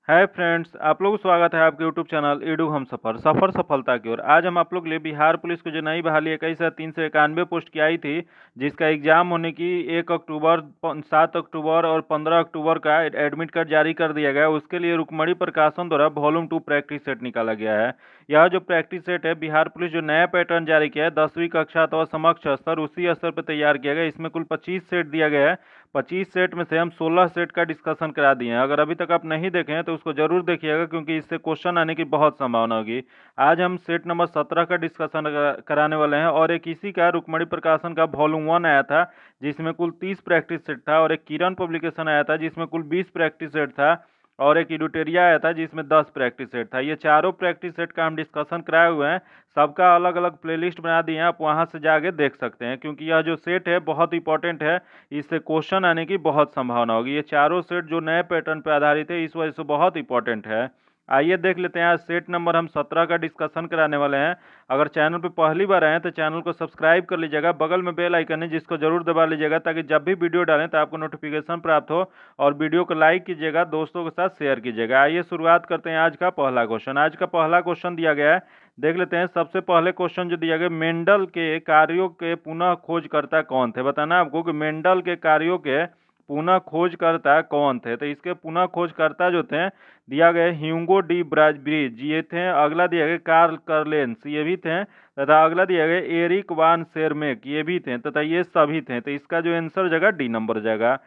Hi friends, आप लोगों को स्वागत है आपके यूट्यूब चैनल ईडू हम सफ़र सफलता की ओर। आज हम आप लोग के लिए बिहार पुलिस को जो नई बहाली 21,391 पोस्ट की आई थी, जिसका एग्जाम होने की 1 अक्टूबर, 7 अक्टूबर और 15 अक्टूबर का एडमिट कार्ड जारी कर दिया गया है। उसके लिए रुकमणी प्रकाशन द्वारा वॉल्यूम 2 प्रैक्टिस सेट निकाला गया है। यह जो प्रैक्टिस सेट है, बिहार पुलिस जो नया पैटर्न जारी किया है 10वीं कक्षा अथवा समक्ष स्तर, उसी स्तर पर तैयार किया गया। इसमें कुल 25 सेट दिया गया है। 25 सेट में से हम 16 सेट का डिस्कशन करा दिए हैं। अगर अभी तक आप नहीं देखे हैं तो उसको जरूर देखिएगा, क्योंकि इससे क्वेश्चन आने की बहुत संभावना होगी। आज हम सेट नंबर 17 का डिस्कशन कराने वाले हैं, और एक इसी का रुकमणी प्रकाशन का वॉल्यूम 1 आया था, जिसमें कुल 30 प्रैक्टिस सेट था, और एक किरण पब्लिकेशन आया था जिसमें कुल 20 प्रैक्टिस सेट था, और एक इडुटेरिया आया था जिसमें 10 प्रैक्टिस सेट था। ये चारों प्रैक्टिस सेट का हम डिस्कशन कराए हुए हैं। सबका अलग अलग प्लेलिस्ट बना दिए हैं, आप वहां से जाके देख सकते हैं, क्योंकि यह जो सेट है बहुत इंपॉर्टेंट है। इससे क्वेश्चन आने की बहुत संभावना होगी। ये चारों सेट जो नए पैटर्न पर आधारित है, इस वजह से बहुत इंपॉर्टेंट है। आइए देख लेते हैं। आज सेट नंबर हम 17 का डिस्कशन कराने वाले हैं। अगर चैनल पर पहली बार आए हैं तो चैनल को सब्सक्राइब कर लीजिएगा। बगल में बेल आइकन है जिसको जरूर दबा लीजिएगा, ताकि जब भी वीडियो डालें तो आपको नोटिफिकेशन प्राप्त हो। और वीडियो को लाइक कीजिएगा, दोस्तों के साथ शेयर कीजिएगा। आइए शुरुआत करते हैं आज का पहला क्वेश्चन। आज का पहला क्वेश्चन दिया गया है, देख लेते हैं। सबसे पहले क्वेश्चन जो दिया गया, मेंडल के कार्यों के पुनः खोजकर्ता कौन थे? बताना आपको कि मेंडल के कार्यों के पुनः खोजकर्ता कौन थे। तो इसके पुनः खोजकर्ता जो थे, दिया गया ह्यूगो डी ब्रिज, ये थे। अगला दिया गया कार्ल कर्लेंस, ये भी थे। तथा अगला दिया गया एरिक वान शेरमेक, ये भी थे। तथा ये सभी थे। तो इसका जो आंसर हो जाएगा डी नंबर हो जाएगा।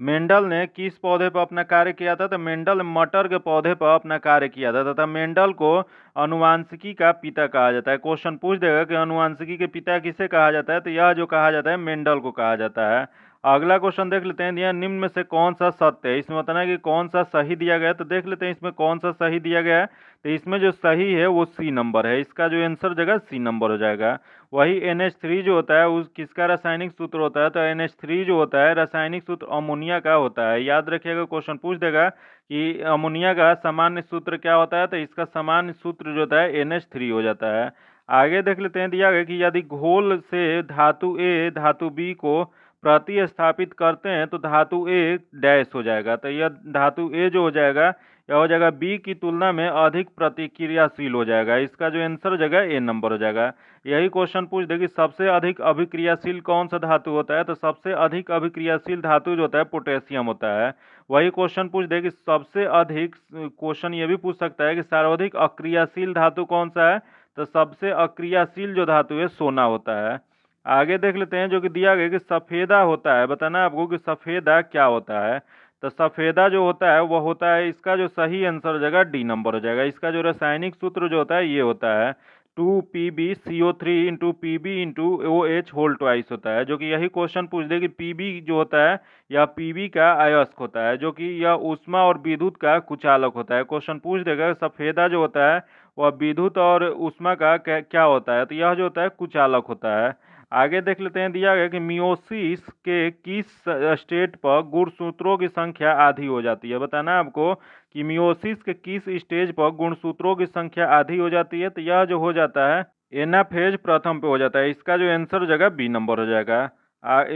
मेंडल ने किस पौधे पर अपना कार्य किया था? तो मेंडल ने मटर के पौधे पर अपना कार्य किया था, तथा मेंडल को अनुवांशिकी का पिता कहा जाता है। क्वेश्चन पूछ देगा कि अनुवांशिकी के पिता किसे कहा जाता है, तो यह जो कहा जाता है मेंडल को कहा जाता है। अगला क्वेश्चन देख लेते हैं। यह निम्न में से कौन सा सत्य है? इसमें बताना है कि कौन सा सही दिया गया है। तो देख लेते हैं इसमें कौन सा सही दिया गया है। तो इसमें जो सही है वो सी नंबर है। इसका जो आंसर जगह सी नंबर हो जाएगा। वही NH3 जो होता है उस किसका रासायनिक सूत्र होता है? तो NH3 जो होता है रासायनिक सूत्र अमोनिया का होता है। याद रखिएगा, क्वेश्चन पूछ देगा कि अमोनिया का सामान्य सूत्र क्या होता है। तो इसका सामान्य सूत्र जो होता है NH3 हो जाता है। आगे देख लेते हैं। दिया गया कि यदि घोल से धातु A धातु B को प्रतिस्थापित करते हैं तो धातु A डैश हो जाएगा। तो यह धातु A जो हो जाएगा, यह हो जाएगा B की तुलना में अधिक प्रतिक्रियाशील हो जाएगा। इसका जो आंसर हो जाएगा ए नंबर हो जाएगा। यही क्वेश्चन पूछ दे कि सबसे अधिक अभिक्रियाशील कौन सा धातु होता है। तो सबसे अधिक अभिक्रियाशील धातु जो होता है पोटेशियम होता है। वही क्वेश्चन पूछ दे कि सबसे अधिक, क्वेश्चन ये भी पूछ सकता है कि सर्वाधिक अक्रियाशील धातु कौन सा है। तो सबसे अक्रियाशील जो धातु है सोना होता है। आगे देख लेते हैं। जो कि दिया गया कि सफेदा होता है, बताना आपको कि सफेदा क्या होता है। तो सफेदा जो होता है वह होता है, इसका जो सही आंसर हो जाएगा डी नंबर हो जाएगा। इसका जो रासायनिक सूत्र जो होता है ये होता है 2PbCO3 into Pb into OH whole twice होता है। जो कि यही क्वेश्चन पूछ दे कि Pb जो होता है यह Pb का अयस्क होता है, जो कि यह ऊष्मा और विद्युत का कुचालक होता है। क्वेश्चन पूछ देगा सफेदा जो होता है वह विद्युत और ऊष्मा का क्या होता है। तो यह जो होता है कुचालक होता है। आगे देख लेते हैं। दिया गया कि मियोसिस के किस स्टेट पर गुणसूत्रों की संख्या आधी हो जाती है। बताना है आपको कि मियोसिस के किस स्टेज पर गुणसूत्रों की संख्या आधी हो जाती है। तो यह जो हो जाता है एनाफेज प्रथम पे हो जाता है। इसका जो आंसर हो जाएगा बी नंबर हो जाएगा।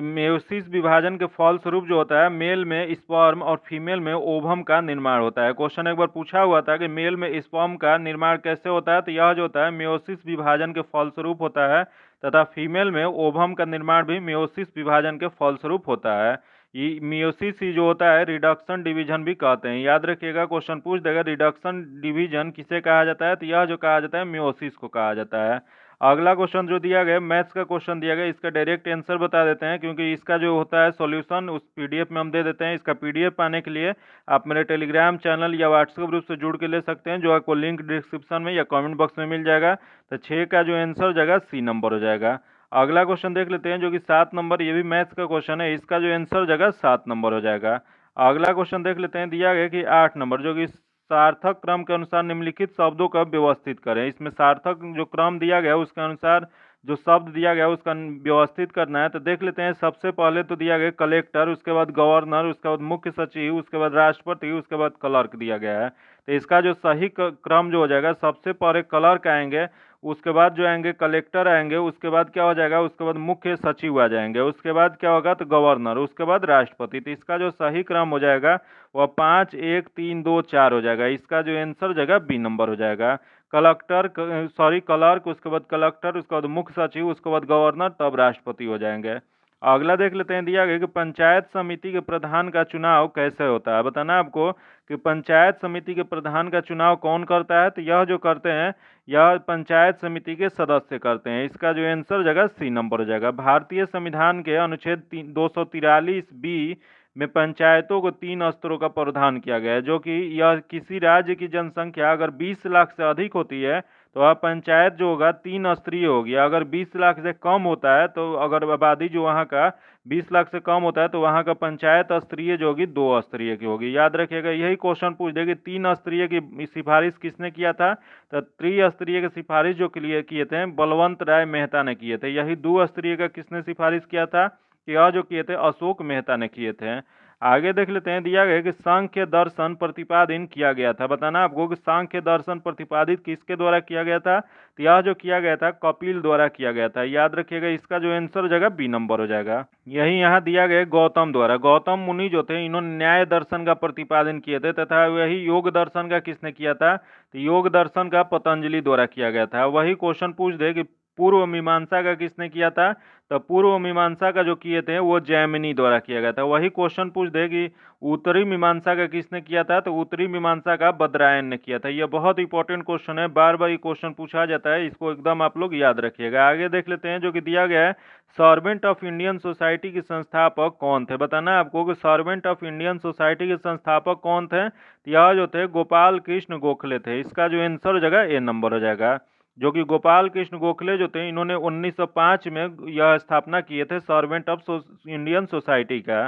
मेयोसिस विभाजन के फलस्वरूप जो होता है मेल में स्पर्म और फीमेल में ओवम का निर्माण होता है। क्वेश्चन एक बार पूछा हुआ था कि मेल में स्पर्म का निर्माण कैसे होता है। तो यह जो होता है मेयोसिस विभाजन के फलस्वरूप होता है, तथा फीमेल में ओवम का निर्माण भी मेयोसिस विभाजन के फलस्वरूप होता है। ये मेयोसिस ही जो होता है रिडक्शन डिवीजन भी कहते हैं। याद रखिएगा, क्वेश्चन पूछ देगा रिडक्शन डिवीजन किसे कहा जाता है। तो यह जो कहा जाता है मेयोसिस को कहा जाता है। अगला क्वेश्चन जो दिया गया मैथ्स का क्वेश्चन दिया गया, इसका डायरेक्ट आंसर बता देते हैं, क्योंकि इसका जो होता है सॉल्यूशन उस PDF में हम दे देते हैं। इसका PDF पाने के लिए आप मेरे टेलीग्राम चैनल या व्हाट्सएप ग्रुप से जुड़ के ले सकते हैं, जो आपको लिंक डिस्क्रिप्शन में या कमेंट बॉक्स में मिल जाएगा। तो 6 का जो आंसर हो जाएगा सी नंबर हो जाएगा। अगला क्वेश्चन देख लेते हैं, जो कि 7 नंबर, ये भी मैथ्स का क्वेश्चन है। इसका जो आंसर हो जाएगा 7 नंबर हो जाएगा। अगला क्वेश्चन देख लेते हैं। दिया गया कि 8 नंबर, जो कि सार्थक क्रम के अनुसार निम्नलिखित शब्दों का व्यवस्थित करें। इसमें सार्थक जो क्रम दिया गया उसके अनुसार जो शब्द दिया गया उसका व्यवस्थित करना है। तो देख लेते हैं। सबसे पहले तो दिया गया कलेक्टर, उसके बाद गवर्नर, उसके बाद मुख्य सचिव, उसके बाद राष्ट्रपति, उसके बाद क्लर्क दिया गया है। तो इसका जो सही क्रम जो हो जाएगा, सबसे पहले क्लर्क आएंगे, उसके बाद जो आएंगे कलेक्टर आएंगे, उसके बाद क्या हो जाएगा, उसके बाद मुख्य सचिव आ जाएंगे, उसके बाद क्या होगा तो गवर्नर, उसके बाद राष्ट्रपति। तो इसका जो सही क्रम हो जाएगा वह 5 1 3 2 4 हो जाएगा। इसका जो आंसर हो जाएगा बी नंबर हो जाएगा। क्लर्क, उसके बाद कलेक्टर, उसके बाद मुख्य सचिव, उसके बाद गवर्नर, तब राष्ट्रपति हो जाएंगे। अगला देख लेते हैं, दिया गया कि पंचायत समिति के प्रधान का चुनाव कैसे होता है। बताना आपको कि पंचायत समिति के प्रधान का चुनाव कौन करता है। तो यह जो करते हैं यह पंचायत समिति के सदस्य करते हैं। इसका जो आंसर हो जाएगा सी नंबर हो जाएगा। भारतीय संविधान के अनुच्छेद 243 बी में पंचायतों को 3 स्तरों का प्रावधान किया गया है, जो कि यह किसी राज्य की जनसंख्या अगर 20 लाख से अधिक होती है तो वह पंचायत जो होगा 3 स्तरीय होगी। अगर 20 लाख से कम होता है, तो अगर आबादी जो वहाँ का 20 लाख से कम होता है तो वहाँ का पंचायत स्तरीय जो होगी 2 स्तरीय की होगी। याद रखिएगा, यही क्वेश्चन पूछ देगी 3 स्तरीय की सिफारिश किसने किया था। तो त्रिस्तरीय की सिफारिश जो किए थे बलवंत राय मेहता ने किए थे। यही 2 स्तरीय का किसने सिफारिश किया था, कि यह जो किए थे अशोक मेहता ने किए थे। आगे देख लेते हैं, दिया गया कि सांख्य दर्शन प्रतिपादन किया गया था। बताना आपको कि सांख्य दर्शन प्रतिपादित किसके द्वारा किया गया था। तो यह जो किया गया था कपिल द्वारा किया गया था। याद रखिएगा, इसका जो आंसर हो जाएगा बी नंबर हो जाएगा। यही यहाँ दिया गया गौतम द्वारा। गौतम मुनि जो थे इन्होंने न्याय दर्शन का प्रतिपादन किए थे, तथा वही योग दर्शन का किसने किया था। तो योग दर्शन का पतंजलि द्वारा किया गया था। वही क्वेश्चन पूछ दे कि पूर्व मीमांसा का किसने किया था। तो पूर्व मीमांसा का जो किए थे वो जैमिनी द्वारा किया गया था। वही क्वेश्चन पूछ दे कि उत्तरी मीमांसा का किसने किया था। तो उत्तरी मीमांसा का बदरायन ने किया था। यह बहुत इंपॉर्टेंट क्वेश्चन है, बार बार ये क्वेश्चन पूछा जाता है, इसको एकदम आप लोग याद रखिएगा। आगे देख लेते हैं, जो कि दिया गया है सर्वेंट ऑफ इंडियन सोसाइटी के संस्थापक कौन थे। बताना आपको कि सर्वेंट ऑफ इंडियन सोसाइटी के संस्थापक कौन थे। यह जो थे गोपाल कृष्ण गोखले थे। इसका जो आंसर हो जाएगा ए नंबर हो जाएगा। जो कि गोपाल कृष्ण गोखले जो थे इन्होंने 1905 में यह स्थापना किए थे सर्वेंट ऑफ इंडियन सोसाइटी का।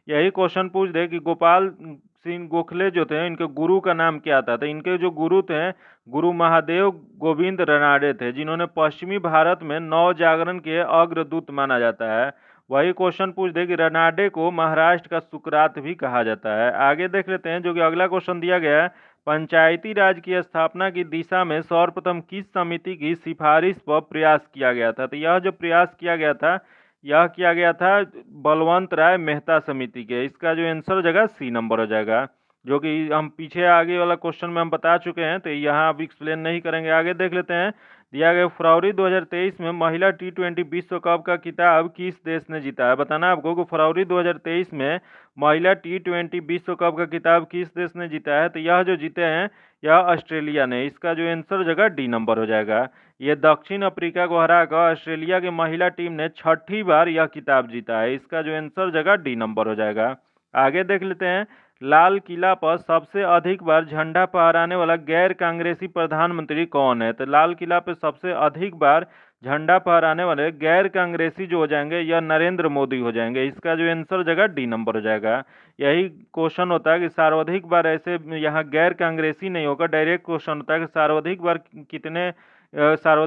यही क्वेश्चन पूछ दे कि गोपाल सिंह गोखले जो थे इनके गुरु का नाम क्या था। तो इनके जो गुरु थे गुरु महादेव गोविंद रनाडे थे, जिन्होंने पश्चिमी भारत में नव जागरण के अग्रदूत माना जाता है। वही क्वेश्चन पूछ दे कि रनाडे को महाराष्ट्र का सुकरात भी कहा जाता है। आगे देख लेते हैं, जो कि अगला क्वेश्चन दिया गया है, पंचायती राज की स्थापना की दिशा में सर्वप्रथम किस समिति की सिफारिश पर प्रयास किया गया था। तो यह जो प्रयास किया गया था यह किया गया था बलवंत राय मेहता समिति के। इसका जो आंसर हो जाएगा सी नंबर हो जाएगा। जो कि हम पीछे आगे वाला क्वेश्चन में हम बता चुके हैं, तो यहाँ अब एक्सप्लेन नहीं करेंगे। आगे देख लेते हैं, दिया गया फरवरी 2023 में महिला T20 विश्व कप का खिताब किस देश ने जीता है। बताना आपको कि फरवरी 2023 में महिला T20 विश्व कप का खिताब किस देश ने जीता है। तो यह जो जीते हैं यह ऑस्ट्रेलिया ने। इसका जो आंसर हो जाएगा डी नंबर हो जाएगा। ये दक्षिण अफ्रीका को हराकर ऑस्ट्रेलिया की महिला टीम ने 6ठी बार यह खिताब जीता है। इसका जो आंसर हो जाएगा डी नंबर हो जाएगा। आगे देख लेते हैं, लाल किला पर सबसे अधिक बार झंडा फहराने वाला गैर कांग्रेसी प्रधानमंत्री कौन है। तो लाल किला पर सबसे अधिक बार झंडा फहराने वाले गैर कांग्रेसी जो हो जाएंगे यह नरेंद्र मोदी हो जाएंगे। इसका जो आंसर हो जाएगा डी नंबर हो जाएगा। यही क्वेश्चन होता है कि सर्वाधिक बार ऐसे यहाँ गैर कांग्रेसी नहीं होगा, डायरेक्ट क्वेश्चन होता है कि सर्वाधिक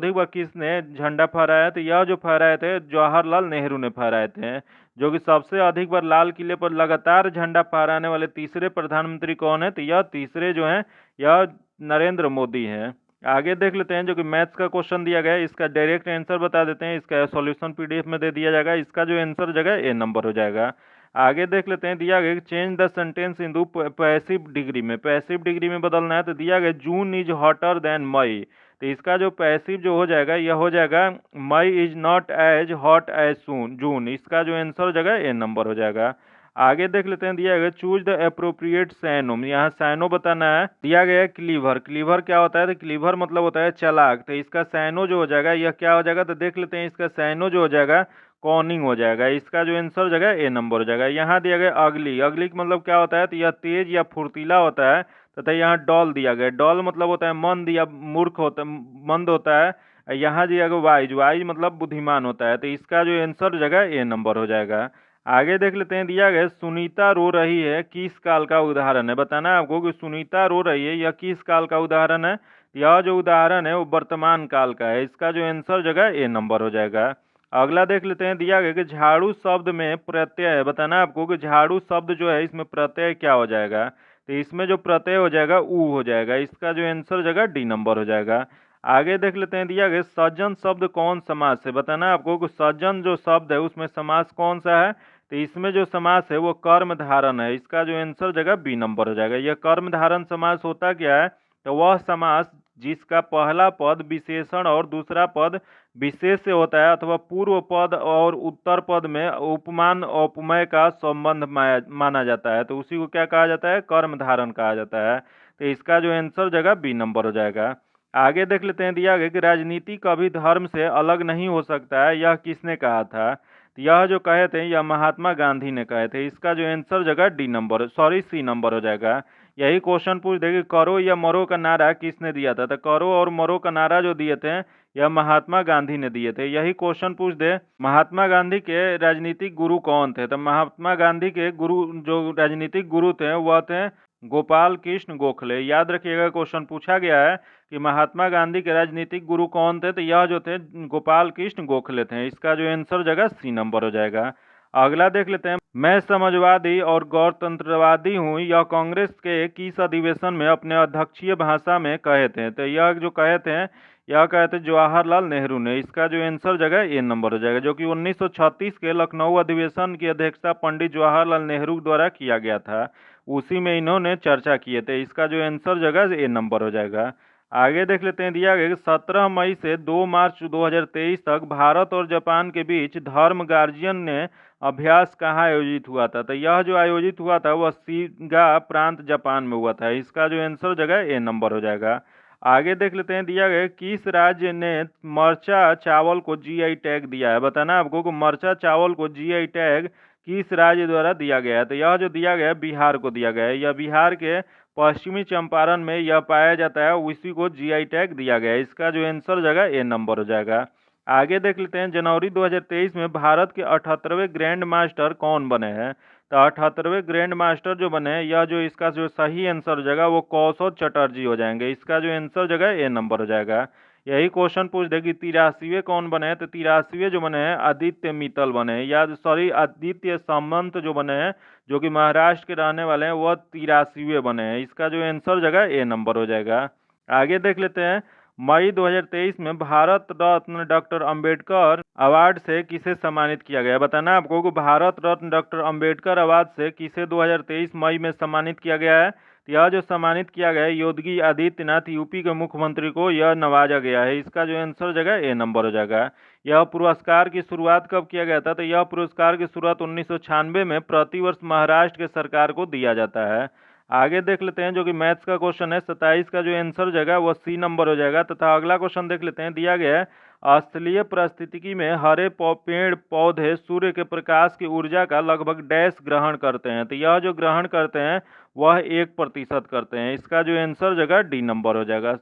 बार किसने झंडा फहराया। तो यह जो फहराए थे जवाहरलाल नेहरू ने फहराए थे। जो कि सबसे अधिक बार लाल किले पर लगातार झंडा फहराने वाले तीसरे प्रधानमंत्री कौन है। तो यह तीसरे जो हैं यह नरेंद्र मोदी हैं। आगे देख लेते हैं, जो कि मैथ्स का क्वेश्चन दिया गया है, इसका डायरेक्ट आंसर बता देते हैं। इसका सॉल्यूशन पीडीएफ में दे दिया जाएगा। इसका जो आंसर हो जाएगा ए नंबर हो जाएगा। आगे देख लेते हैं, दिया गया change the sentence in passive degree में। पैसिव डिग्री में बदलना है, तो दिया गया जून इज हॉटर देन मई। तो इसका जो पैसिव जो हो जाएगा यह हो जाएगा May is not as hot as June. इसका जो आंसर हो जाएगा ए नंबर हो जाएगा। आगे देख लेते हैं, दिया गया चूज द अप्रोप्रिएट साइनोम। यहाँ साइनो बताना है। दिया गया क्लीवर। क्लीवर क्या होता है, तो क्लीवर मतलब होता है चालाक। तो इसका साइनो जो हो जाएगा यह क्या हो जाएगा, तो देख लेते हैं, इसका साइनो जो हो जाएगा कॉनिंग हो जाएगा। इसका जो आंसर हो जाएगा ए नंबर हो जाएगा। यहाँ दिया गया अगली। अगली का मतलब क्या होता है, तो यह तेज या फुर्तीला होता है। तथा यहाँ डॉल दिया गया। डॉल मतलब होता है मंद या मूर्ख होता मंद होता है। यहाँ दिया गया वाइज। वाइज मतलब बुद्धिमान होता है। तो इसका जो आंसर हो जाएगा ए नंबर हो जाएगा। आगे देख लेते हैं, दिया गया सुनीता रो रही है किस काल का उदाहरण है। बताना आपको कि सुनीता रो रही है यह किस काल का उदाहरण है। यह जो उदाहरण है वो वर्तमान काल का है। इसका जो आंसर हो जाएगा ए नंबर हो जाएगा। अगला देख लेते हैं, दिया गया कि झाड़ू शब्द में प्रत्यय है। बताना आपको कि झाड़ू शब्द जो है इसमें प्रत्यय क्या हो जाएगा। तो इसमें जो प्रत्यय हो जाएगा ऊ हो जाएगा। इसका जो आंसर हो जाएगा डी नंबर हो जाएगा। आगे देख लेते हैं, दिया गया सज्जन शब्द कौन समास से, बताना है आपको कि सज्जन जो शब्द है उसमें समास कौन सा है। तो इसमें जो समास है वो कर्म धारण है, इसका जो आंसर जगह बी नंबर हो जाएगा। यह कर्म धारण समास होता क्या है, तो वह समास जिसका पहला पद विशेषण और दूसरा पद विशेष से होता है, अथवा पूर्व पद और उत्तर पद में उपमान उपमेय का संबंध माना जाता है, तो उसी को क्या कहा जाता है, कर्म धारण कहा जाता है। तो इसका जो आंसर जगह बी नंबर हो जाएगा। आगे देख लेते हैं, दिया गया कि राजनीति कभी धर्म से अलग नहीं हो सकता है, यह किसने कहा था। तो यह जो कहे थे यह महात्मा गांधी ने कहे थे। इसका जो आंसर जगह डी नंबर सी नंबर हो जाएगा। यही क्वेश्चन पूछ देगी, करो या मरो का नारा किसने दिया था। तो करो और मरो का नारा जो दिए थे यह महात्मा गांधी ने दिए थे। यही क्वेश्चन पूछ दे, महात्मा गांधी के राजनीतिक गुरु कौन थे। तो महात्मा गांधी के गुरु जो राजनीतिक गुरु थे वह थे गोपाल कृष्ण गोखले। याद रखिएगा, क्वेश्चन पूछा गया है कि महात्मा गांधी के राजनीतिक गुरु कौन थे, तो यह जो थे गोपाल कृष्ण गोखले थे। इसका जो आंसर जगह सी नंबर हो जाएगा। अगला देख लेते हैं, मैं समाजवादी और गणतंत्रवादी हूँ, यह कांग्रेस के किस अधिवेशन में अपने अध्यक्षीय भाषा में कहे थे। तो यह जो कहे थे यह कहे थे जवाहरलाल नेहरू ने। इसका जो आंसर जगह ए नंबर हो जाएगा, जो कि 1936 के लखनऊ अधिवेशन की अध्यक्षता पंडित जवाहरलाल नेहरू द्वारा किया गया था, उसी में इन्होंने चर्चा किए थे। इसका जो आंसर जगह ए नंबर हो जाएगा। आगे देख लेते हैं, दिया गया कि 17 मई से 2 मार्च 2023 तक भारत और जापान के बीच धर्म गार्जियन ने अभ्यास कहाँ आयोजित हुआ था। तो यह जो आयोजित हुआ था वह सीगा प्रांत जापान में हुआ था। इसका जो आंसर जगह ए नंबर हो जाएगा। आगे देख लेते हैं, दिया गया किस राज्य ने मरचा चावल को जीआई टैग दिया है। बताना आपको कि मरचा चावल को जीआई टैग किस राज्य द्वारा दिया गया है। तो यह जो दिया गया है बिहार को दिया गया है। यह बिहार के पश्चिमी चंपारण में यह पाया जाता है, उसी को जीआई टैग दिया गया है। इसका जो आंसर जगह ए नंबर हो जाएगा। आगे देख लेते हैं, जनवरी 2023 में भारत के 78वें ग्रैंड मास्टर कौन बने हैं। तो 78वें ग्रैंड मास्टर जो बने हैं, यह जो इसका जो सही आंसर हो जाएगा वो कौशल चटर्जी हो जाएंगे। इसका जो आंसर जगह ए नंबर हो जाएगा। यही क्वेश्चन पूछ देगी 83वें कौन बने हैं। तो 83वें जो बने हैं आदित्य मित्तल बने हैं, या सॉरी आदित्य सामंत जो बने हैं, जो कि महाराष्ट्र के रहने वाले हैं, वह 83वें बने हैं। इसका जो आंसर जगह ए नंबर हो जाएगा। आगे देख लेते हैं, मई 2023 में भारत रत्न डॉक्टर अंबेडकर अवार्ड से किसे सम्मानित किया गया। बताना आपको कि भारत रत्न डॉक्टर अंबेडकर अवार्ड से किसे 2023 मई में सम्मानित किया गया है। तो यह जो सम्मानित किया गया है योगी आदित्यनाथ यूपी के मुख्यमंत्री को यह नवाजा गया है। इसका जो आंसर जगह ए नंबर हो जाएगा। यह पुरस्कार की शुरुआत कब किया गया था। तो यह पुरस्कार की शुरुआत 1996 में प्रतिवर्ष महाराष्ट्र के सरकार को दिया जाता है। आगे देख लेते हैं, जो कि मैथ्स का क्वेश्चन है 27 का जो आंसर जाएगा वो सी नंबर हो जाएगा। तथा अगला क्वेश्चन देख लेते हैं, दिया गया है स्थलीय परिस्थितिकी में हरे पेड़ पौधे सूर्य के प्रकाश की ऊर्जा का लगभग डैश ग्रहण करते हैं। तो यह जो ग्रहण करते हैं वह 1% करते हैं। इसका जो आंसर जगह डी नंबर हो जाएगा।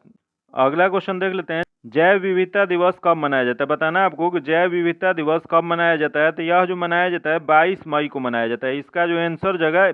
अगला क्वेश्चन देख लेते हैं, जैव विविधता दिवस कब मनाया जाता है। बताना आपको कि जैव विविधता दिवस कब मनाया जाता है। तो यह जो मनाया जाता है 22 मई को मनाया जाता है। इसका जो आंसर जगह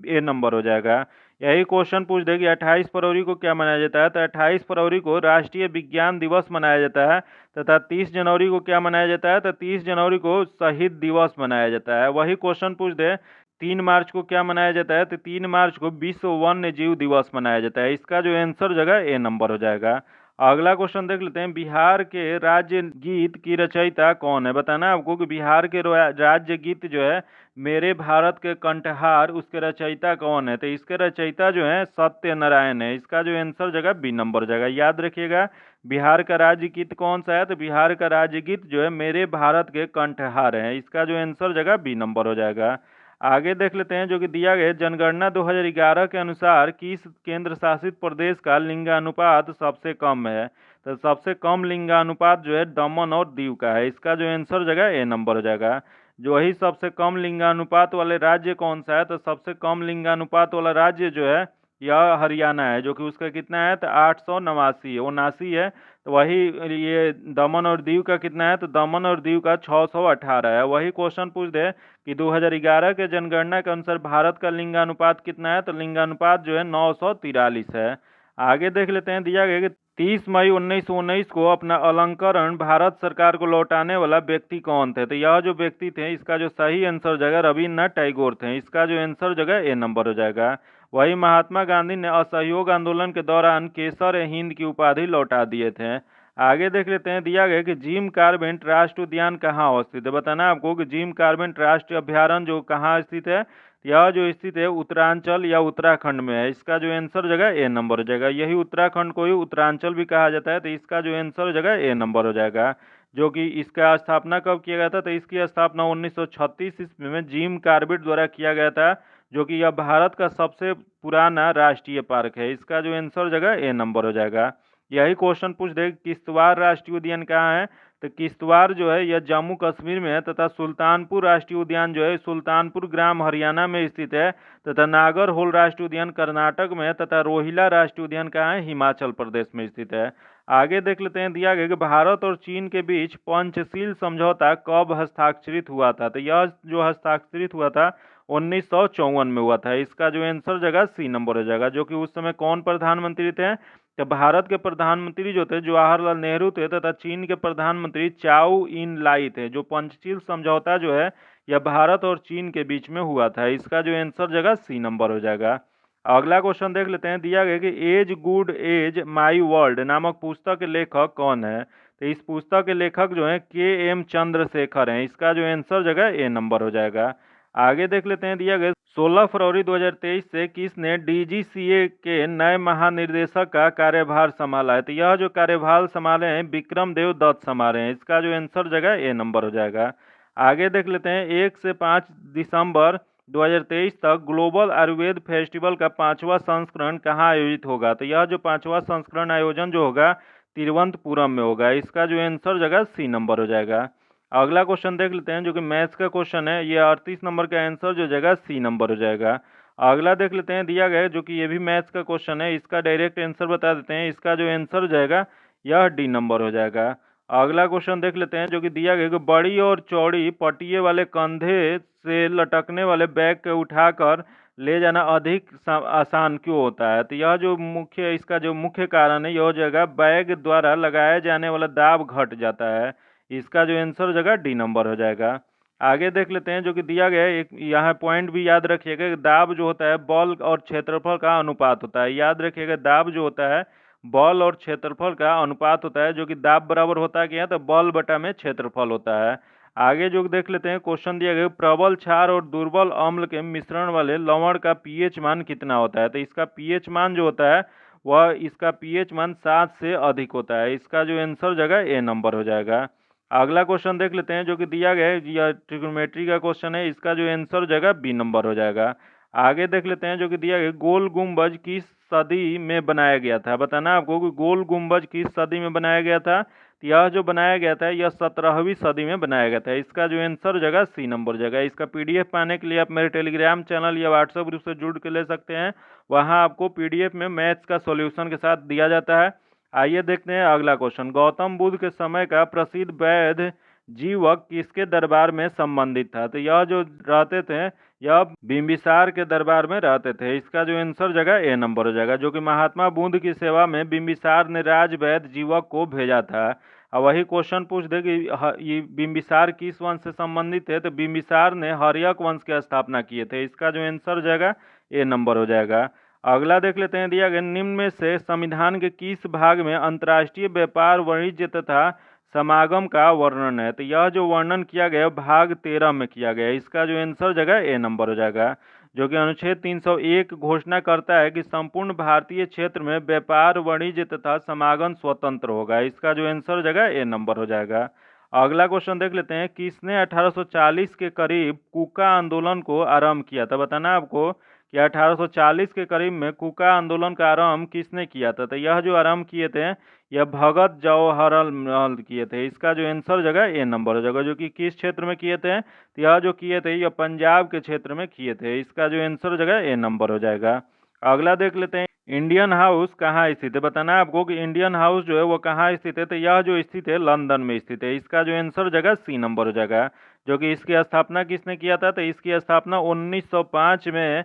ए नंबर हो जाएगा। यही क्वेश्चन पूछ देगी 28 फरवरी को क्या मनाया जाता है। तो 28 फरवरी को राष्ट्रीय विज्ञान दिवस मनाया जाता है। तथा 30 जनवरी को क्या मनाया जाता है। तो 30 जनवरी को शहीद दिवस मनाया जाता है। वही क्वेश्चन पूछ दे 3 मार्च को क्या मनाया जाता है। तो 3 मार्च को विश्व वन्य जीव दिवस मनाया जाता है। इसका जो आंसर जगह ए नंबर हो जाएगा। अगला क्वेश्चन देख लेते हैं, बिहार के राज्य गीत की रचयिता कौन है। बताना आपको कि बिहार के राज्य गीत जो है मेरे भारत के कंठहार, उसके रचयिता कौन है। तो इसके रचयिता जो है सत्य नारायण है। इसका जो आंसर जगह बी नंबर हो जाएगा। याद रखिएगा बिहार का राज्य गीत कौन सा है। तो बिहार का राज्य गीत जो है मेरे भारत के कंठहार है। इसका जो आंसर जगह बी नंबर हो जाएगा। आगे देख लेते हैं, जो कि दिया गया जनगणना 2011 के अनुसार किस केंद्र शासित प्रदेश का लिंगानुपात सबसे कम है। तो सबसे कम लिंगानुपात जो है दमन और दीव का है। इसका जो आंसर जगह ए नंबर हो जाएगा। जो ही सबसे कम लिंगानुपात वाले राज्य कौन सा है। तो सबसे कम लिंगानुपात वाला राज्य जो है यह हरियाणा है, जो कि उसका कितना है। तो 889 है, 79 है। तो वही ये दमन और दीव का कितना है। तो दमन और दीव का 618 है। वही क्वेश्चन पूछ दे कि 2011 के जनगणना के अनुसार भारत का लिंगानुपात कितना है। तो लिंगानुपात जो है 943 है। आगे देख लेते हैं, दिया गया कि 30 मई 1919 को अपना अलंकरण भारत सरकार को लौटाने वाला व्यक्ति कौन थे। तो यह जो व्यक्ति थे इसका जो सही आंसर जगह रविन्द्रनाथ टैगोर थे। इसका जो आंसर जगह ए नंबर हो जाएगा। वही महात्मा गांधी ने असहयोग आंदोलन के दौरान केसर-ए-हिंद की उपाधि लौटा दिए थे। आगे देख लेते हैं, दिया गया कि जिम कॉर्बेट राष्ट्रीय उद्यान कहाँ अवस्थित है। बताना है आपको कि जिम कॉर्बेट राष्ट्रीय अभ्यारण्य जो कहाँ स्थित है, यह जो स्थित है उत्तरांचल या उत्तराखंड में है। इसका जो आंसर जगह ए नंबर हो जाएगा। यही उत्तराखंड को ही उत्तरांचल भी कहा जाता है, तो इसका जो आंसर जगह ए नंबर हो जाएगा। जो कि इसका स्थापना कब किया गया था, तो इसकी स्थापना 1936 ईस्वी में जिम कॉर्बेट द्वारा किया गया था, जो कि यह भारत का सबसे पुराना राष्ट्रीय पार्क है। इसका जो आंसर जगह ए नंबर हो जाएगा। यही क्वेश्चन पूछ दे किश्तवाड़ राष्ट्रीय उद्यान कहाँ है, तो किश्तवाड़ जो है यह जम्मू कश्मीर में है, तथा सुल्तानपुर राष्ट्रीय उद्यान जो है सुल्तानपुर ग्राम हरियाणा में स्थित है, तथा नागरहोल राष्ट्रीय उद्यान कर्नाटक में है, तथा रोहिला राष्ट्रीय उद्यान कहाँ है, हिमाचल प्रदेश में स्थित है। आगे देख लेते हैं, दिया गया कि भारत और चीन के बीच पंचशील समझौता कब हस्ताक्षरित हुआ था, तो यह जो हस्ताक्षरित हुआ था 1954 में हुआ था। इसका जो आंसर जगह सी नंबर हो जाएगा। जो कि उस समय कौन प्रधानमंत्री थे, तो भारत के प्रधानमंत्री जो थे जवाहरलाल नेहरू थे, तथा चीन के प्रधानमंत्री चाउ इन लाई थे। जो पंचशील समझौता जो है यह भारत और चीन के बीच में हुआ था। इसका जो आंसर जगह सी नंबर हो जाएगा। अगला क्वेश्चन देख लेते हैं, दिया गया कि as good as my world नामक पुस्तक के लेखक कौन है, तो इस पुस्तक के लेखक जो है के.एम. चंद्रशेखर हैं। इसका जो आंसर जगह ए नंबर हो जाएगा। आगे देख लेते हैं, दिया गया 16 फरवरी 2023 से किसने डीजीसीए के नए महानिर्देशक का कार्यभार संभाला है, तो यह जो कार्यभार संभाले हैं विक्रम देव दत्त संभाले हैं। इसका जो आंसर जगह ए नंबर हो जाएगा। आगे देख लेते हैं, 1 से 5 दिसंबर 2023 तक ग्लोबल आयुर्वेद फेस्टिवल का 5वां संस्करण कहाँ आयोजित होगा, तो यह जो 5वां संस्करण आयोजन जो होगा तिरुवनंतपुरम में होगा। इसका जो आंसर जगह सी नंबर हो जाएगा। अगला क्वेश्चन देख लेते हैं, जो कि मैथ्स का क्वेश्चन है। ये 38 नंबर का आंसर जो जगह सी नंबर हो जाएगा। अगला देख लेते हैं, दिया गया है जो कि ये भी मैथ्स का क्वेश्चन है। इसका डायरेक्ट आंसर बता देते हैं। इसका जो आंसर हो जाएगा यह डी नंबर हो जाएगा। अगला क्वेश्चन देख लेते हैं, जो कि दिया गया कि बड़ी और चौड़ी पटिए वाले कंधे से लटकने वाले बैग को उठाकर ले जाना अधिक आसान क्यों होता है, तो यह जो मुख्य इसका जो मुख्य कारण है यह हो जाएगा बैग द्वारा लगाए जाने वाला दाब घट जाता है। इसका जो आंसर जगह डी नंबर हो जाएगा। आगे देख लेते हैं, जो कि दिया गया है, एक यहाँ पॉइंट भी याद रखिएगा कि दाब जो होता है बॉल और क्षेत्रफल का अनुपात होता है। याद रखिएगा, दाब जो होता है बॉल और क्षेत्रफल का अनुपात होता है, जो कि दाब बराबर होता है क्या, तो बॉल बटा में क्षेत्रफल होता है। आगे जो देख लेते हैं, क्वेश्चन दिया गया प्रबल क्षार और दुर्बल अम्ल के मिश्रण वाले लवण का पीएच मान कितना होता है, तो इसका पीएच मान जो होता है वह इसका पीएच मान 7 से अधिक होता है। इसका जो आंसर जगह ए नंबर हो जाएगा। अगला क्वेश्चन देख लेते हैं, जो कि दिया गया है यह ट्रिग्नोमेट्री का क्वेश्चन है। इसका जो आंसर जगह बी नंबर हो जाएगा। आगे देख लेते हैं, जो कि दिया गया गोल गुंबज किस सदी में बनाया गया था। बताना आपको कि गोल गुंबज किस सदी में बनाया गया था, तो यह जो बनाया गया था यह 17वीं सदी में बनाया गया था। इसका जो आंसर जगह सी नंबर हो जाएगा। इसका पीडीएफ पाने के लिए आप मेरे टेलीग्राम चैनल या व्हाट्सएप ग्रुप से जुड़ के ले सकते हैं। वहां आपको पीडीएफ में मैथ्स का सॉल्यूशन के साथ दिया जाता है। आइए देखते हैं अगला क्वेश्चन। गौतम बुद्ध के समय का प्रसिद्ध वैद्य जीवक किसके दरबार में संबंधित था, तो यह जो रहते थे यह बिंबिसार के दरबार में रहते थे। इसका जो आंसर जगह ए नंबर हो जाएगा। जो कि महात्मा बुद्ध की सेवा में बिंबिसार ने राज वैद्य जीवक को भेजा था। और वही क्वेश्चन पूछ दे कि ये बिंबिसार किस वंश से संबंधित है, तो बिंबिसार ने हर्यक वंश की स्थापना किए थे। इसका जो आंसर हो जाएगा ए नंबर हो जाएगा। अगला देख लेते हैं, दिया गया निम्न में से संविधान के किस भाग में अंतर्राष्ट्रीय व्यापार वाणिज्य तथा समागम का वर्णन है, तो यह जो वर्णन किया गया भाग 13 में किया गया। इसका जो आंसर जगह ए नंबर हो जाएगा। जो कि अनुच्छेद 301 घोषणा करता है कि संपूर्ण भारतीय क्षेत्र में व्यापार वाणिज्य तथा समागम स्वतंत्र होगा। इसका जो आंसर जगह ए नंबर हो जाएगा। अगला क्वेश्चन देख लेते हैं, किसने 1840 के करीब कूका आंदोलन को आरंभ किया था। बताना आपको कि 1840 के करीब में कूका आंदोलन का आरंभ किसने किया था, तो यह जो आरंभ किए थे यह भगत जवाहरलाल किए थे। इसका जो आंसर जगह ए नंबर हो जाएगा। जो कि किस क्षेत्र में किए थे, तो यह जो किए थे यह पंजाब के क्षेत्र में किए थे। इसका जो आंसर जगह ए नंबर हो जाएगा। अगला देख लेते हैं, इंडियन हाउस कहाँ स्थित है। बताना है आपको कि इंडियन हाउस जो है वो कहाँ स्थित है, तो यह जो स्थित है लंदन में स्थित है। इसका जो आंसर जगह सी नंबर हो जाएगा। जो कि इसकी स्थापना किसने किया था, तो इसकी स्थापना 1905 में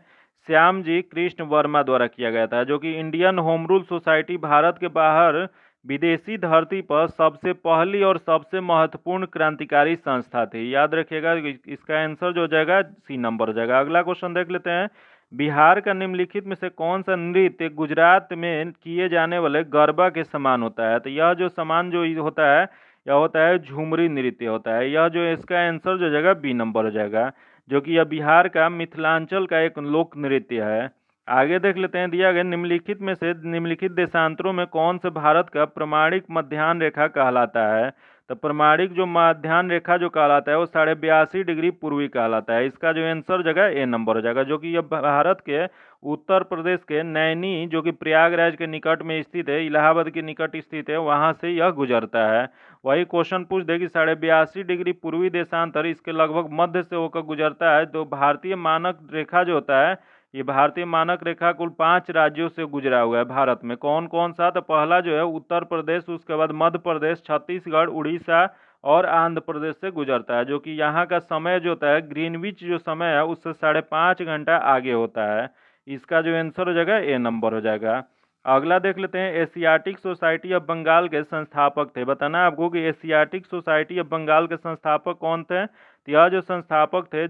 श्यामजी कृष्ण वर्मा द्वारा किया गया था। जो कि Indian home rule society Bharat के बाहर विदेशी धरती पर सबसे पहली और सबसे महत्वपूर्ण क्रांतिकारी संस्था थी। याद रखिएगा, इसका आंसर जो हो जाएगा सी नंबर हो जाएगा। अगला क्वेश्चन देख लेते हैं, बिहार का निम्नलिखित में से कौन सा नृत्य गुजरात में किए जाने वाले गरबा के समान होता है? तो यह जो समान जो होता है यह होता है झूमरी नृत्य होता है। यह जो इसका आंसर जो जाएगा बी नंबर हो जाएगा, जो कि यह बिहार का मिथिलांचल का एक लोक नृत्य है। आगे देख लेते हैं, दिया गया निम्नलिखित में से निम्नलिखित देशांतरों में कौन से भारत का प्रमाणिक मध्याह्न रेखा कहलाता है? तो प्रमाणिक जो मध्याह्न रेखा जो कहलाता है वो 82.5 डिग्री पूर्वी कहलाता है। इसका जो आंसर जगह ए नंबर हो जाएगा, जो कि यह भारत के उत्तर प्रदेश के नैनी जो कि प्रयागराज के निकट में स्थित है, इलाहाबाद के निकट स्थित है, वहां से यह गुजरता है। वही क्वेश्चन पूछ दे कि 82.5 डिग्री पूर्वी देशांतर इसके लगभग मध्य से होकर गुजरता है। तो भारतीय मानक रेखा जो होता है, ये भारतीय मानक रेखा कुल 5 राज्यों से गुजरा हुआ है भारत में। कौन कौन सा? तो पहला जो है उत्तर प्रदेश, उसके बाद मध्य प्रदेश, छत्तीसगढ़, उड़ीसा और आंध्र प्रदेश से गुजरता है, जो कि यहाँ का समय जो होता है ग्रीनविच जो समय है उससे 5.5 घंटा आगे होता है। इसका जो आंसर हो जाएगा ए नंबर हो जाएगा। अगला देख लेते हैं, एशियाटिक सोसाइटी ऑफ बंगाल के संस्थापक थे। बताना आपको कि एशियाटिक सोसाइटी ऑफ बंगाल के संस्थापक कौन थे? तो यह जो संस्थापक थे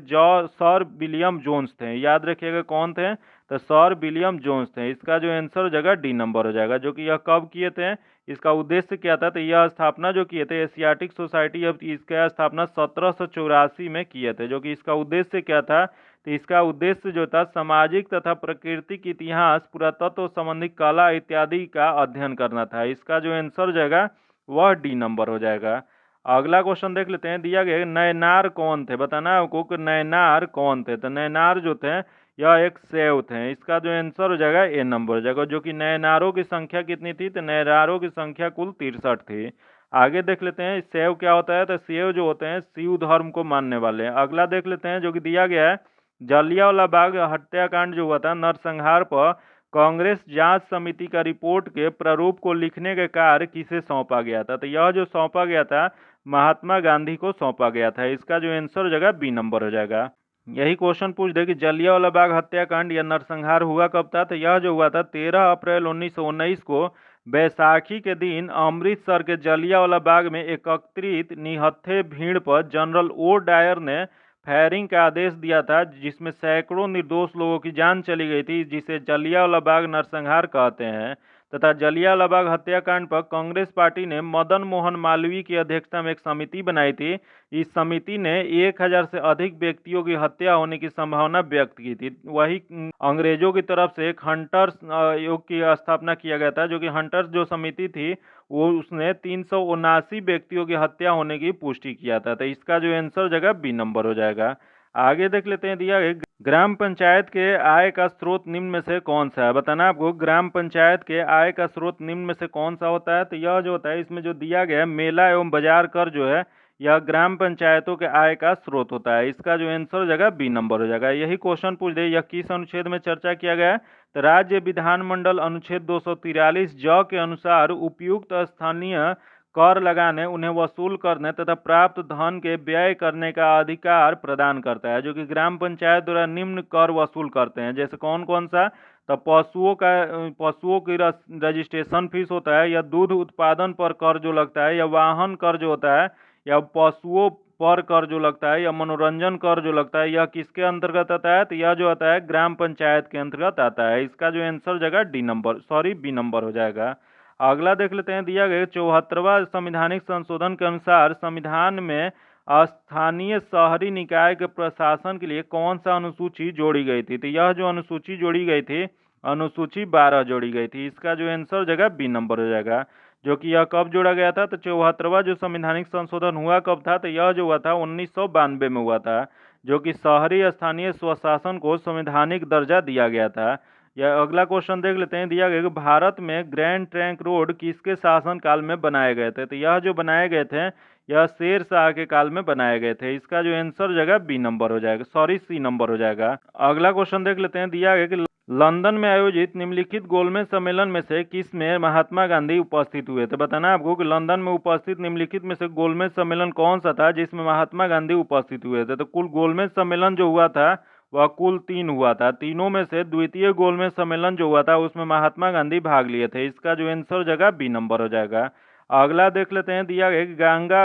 सर विलियम जोन्स थे। याद रखिएगा कौन थे? तो सर विलियम जोन्स थे। इसका जो आंसर हो जाएगा डी नंबर हो जाएगा, जो कि यह कब किए थे, इसका उद्देश्य क्या था? तो यह स्थापना जो किए थे एशियाटिक सोसाइटी ऑफ, इसका स्थापना 1784 में किए थे। जो कि इसका उद्देश्य क्या था? तो इसका उद्देश्य जो था सामाजिक तथा प्राकृतिक इतिहास, पुरातत्व संबंधी कला इत्यादि का अध्ययन करना था। इसका जो आंसर हो जाएगा वह डी नंबर हो जाएगा। अगला क्वेश्चन देख लेते हैं, दिया गया नैनार कौन थे? बताना आपको कि नैनार कौन थे। तो नैनार जो थे यह एक शैव थे। इसका जो आंसर हो जाएगा ए नंबर हो जाएगा, जो कि नैनारों की संख्या कितनी थी? तो नैनारों की संख्या कुल 63 थी। आगे देख लेते हैं शैव क्या होता है। तो शैव जो होते हैं शिव धर्म को मानने वाले हैं। अगला देख लेते हैं, जो कि दिया गया है, जलियांवाला बाग हत्याकांड जो हुआ था नरसंहार पर कांग्रेस जांच समिति का रिपोर्ट के प्रारूप को लिखने का कार्य किसे सौंपा गया था? तो यह जो सौंपा गया था महात्मा गांधी को सौंपा गया था। इसका जो आंसर हो जाएगा बी नंबर हो जाएगा। यही क्वेश्चन पूछ दे कि जलियांवाला बाग हत्याकांड या नरसंहार हुआ कब था? तो यह जो हुआ था 13 अप्रैल 1919 को बैसाखी के दिन अमृतसर के जलियांवाला बाग में एकत्रित निहत्थे भीड़ पर जनरल ओ डायर ने फायरिंग का आदेश दिया था, जिसमें सैकड़ों निर्दोष लोगों की जान चली गई थी, जिसे जलियांवाला बाग नरसंहार कहते हैं। तथा जलियांवाला बाग हत्याकांड पर कांग्रेस पार्टी ने मदन मोहन मालवीय की अध्यक्षता में एक समिति बनाई थी। इस समिति ने 1000 से अधिक व्यक्तियों की हत्या होने की संभावना व्यक्त की थी। वही अंग्रेजों की तरफ से एक हंटर्स आयोग की स्थापना किया गया था, जो कि हंटर्स जो समिति थी वो उसने 379 व्यक्तियों की हत्या होने की पुष्टि किया था। तो इसका जो आंसर जगह बी नंबर हो जाएगा। आगे देख लेते हैं, दिया गया ग्राम पंचायत के आय का स्रोत निम्न में से कौन सा है? बताना आपको ग्राम पंचायत के आय का स्रोत निम्न में से कौन सा होता है? तो यह जो होता है इसमें जो दिया गया है मेला एवं बाजार कर जो है यह ग्राम पंचायतों के आय का स्रोत होता है। इसका जो आंसर हो जाएगा बी नंबर हो जाएगा। यही क्वेश्चन पूछ दे, यह किस अनुच्छेद में चर्चा किया गया है? तो राज्य विधानमंडल अनुच्छेद 243 ज के अनुसार उपयुक्त स्थानीय कर लगाने, उन्हें वसूल करने तथा प्राप्त धन के व्यय करने का अधिकार प्रदान करता है। जो कि ग्राम पंचायत द्वारा निम्न कर वसूल करते हैं, जैसे कौन कौन सा? तो पशुओं की रजिस्ट्रेशन फीस होता है, या दूध उत्पादन पर कर जो लगता है, या वाहन कर जो होता है, या पशुओं पर कर जो लगता है, या मनोरंजन कर जो लगता है, यह किसके अंतर्गत आता है? तो यह जो आता है ग्राम पंचायत के अंतर्गत आता है। इसका जो आंसर जगह बी नंबर हो जाएगा। अगला देख लेते हैं, दिया गया 74वां संवैधानिक संशोधन के अनुसार संविधान में स्थानीय शहरी निकाय के प्रशासन के लिए कौन सा अनुसूची जोड़ी गई थी? तो यह जो अनुसूची जोड़ी गई थी अनुसूची 12 जोड़ी गई थी। इसका जो आंसर जगह बी नंबर हो जाएगा, जो कि यह कब जोड़ा गया था? तो 74वां जो संवैधानिक संशोधन हुआ कब था? तो यह जो हुआ था 1992 में हुआ था, जो कि शहरी स्थानीय स्वशासन को संवैधानिक दर्जा दिया गया था। यह अगला क्वेश्चन देख लेते हैं, दिया गया कि भारत में ग्रैंड ट्रंक रोड किसके शासन काल में बनाए गए थे? तो यह जो बनाए गए थे यह शेर शाह के काल में बनाए गए थे। इसका जो आंसर जगह बी नंबर हो जाएगा, सी नंबर हो जाएगा। अगला क्वेश्चन देख लेते हैं, दिया गया कि लंदन में आयोजित निम्नलिखित गोलमेज सम्मेलन में से किस में महात्मा गांधी उपस्थित हुए थे? बताना आपको कि लंदन में उपस्थित निम्नलिखित में से गोलमेज सम्मेलन कौन सा था जिसमें महात्मा गांधी उपस्थित हुए थे? तो कुल गोलमेज सम्मेलन जो हुआ था वह कुल 3 हुआ था। तीनों में से द्वितीय गोलमेज सम्मेलन जो हुआ था उसमें महात्मा गांधी भाग लिए थे। इसका जो आंसर जगह बी नंबर हो जाएगा। अगला देख लेते हैं, दिया गया कि गंगा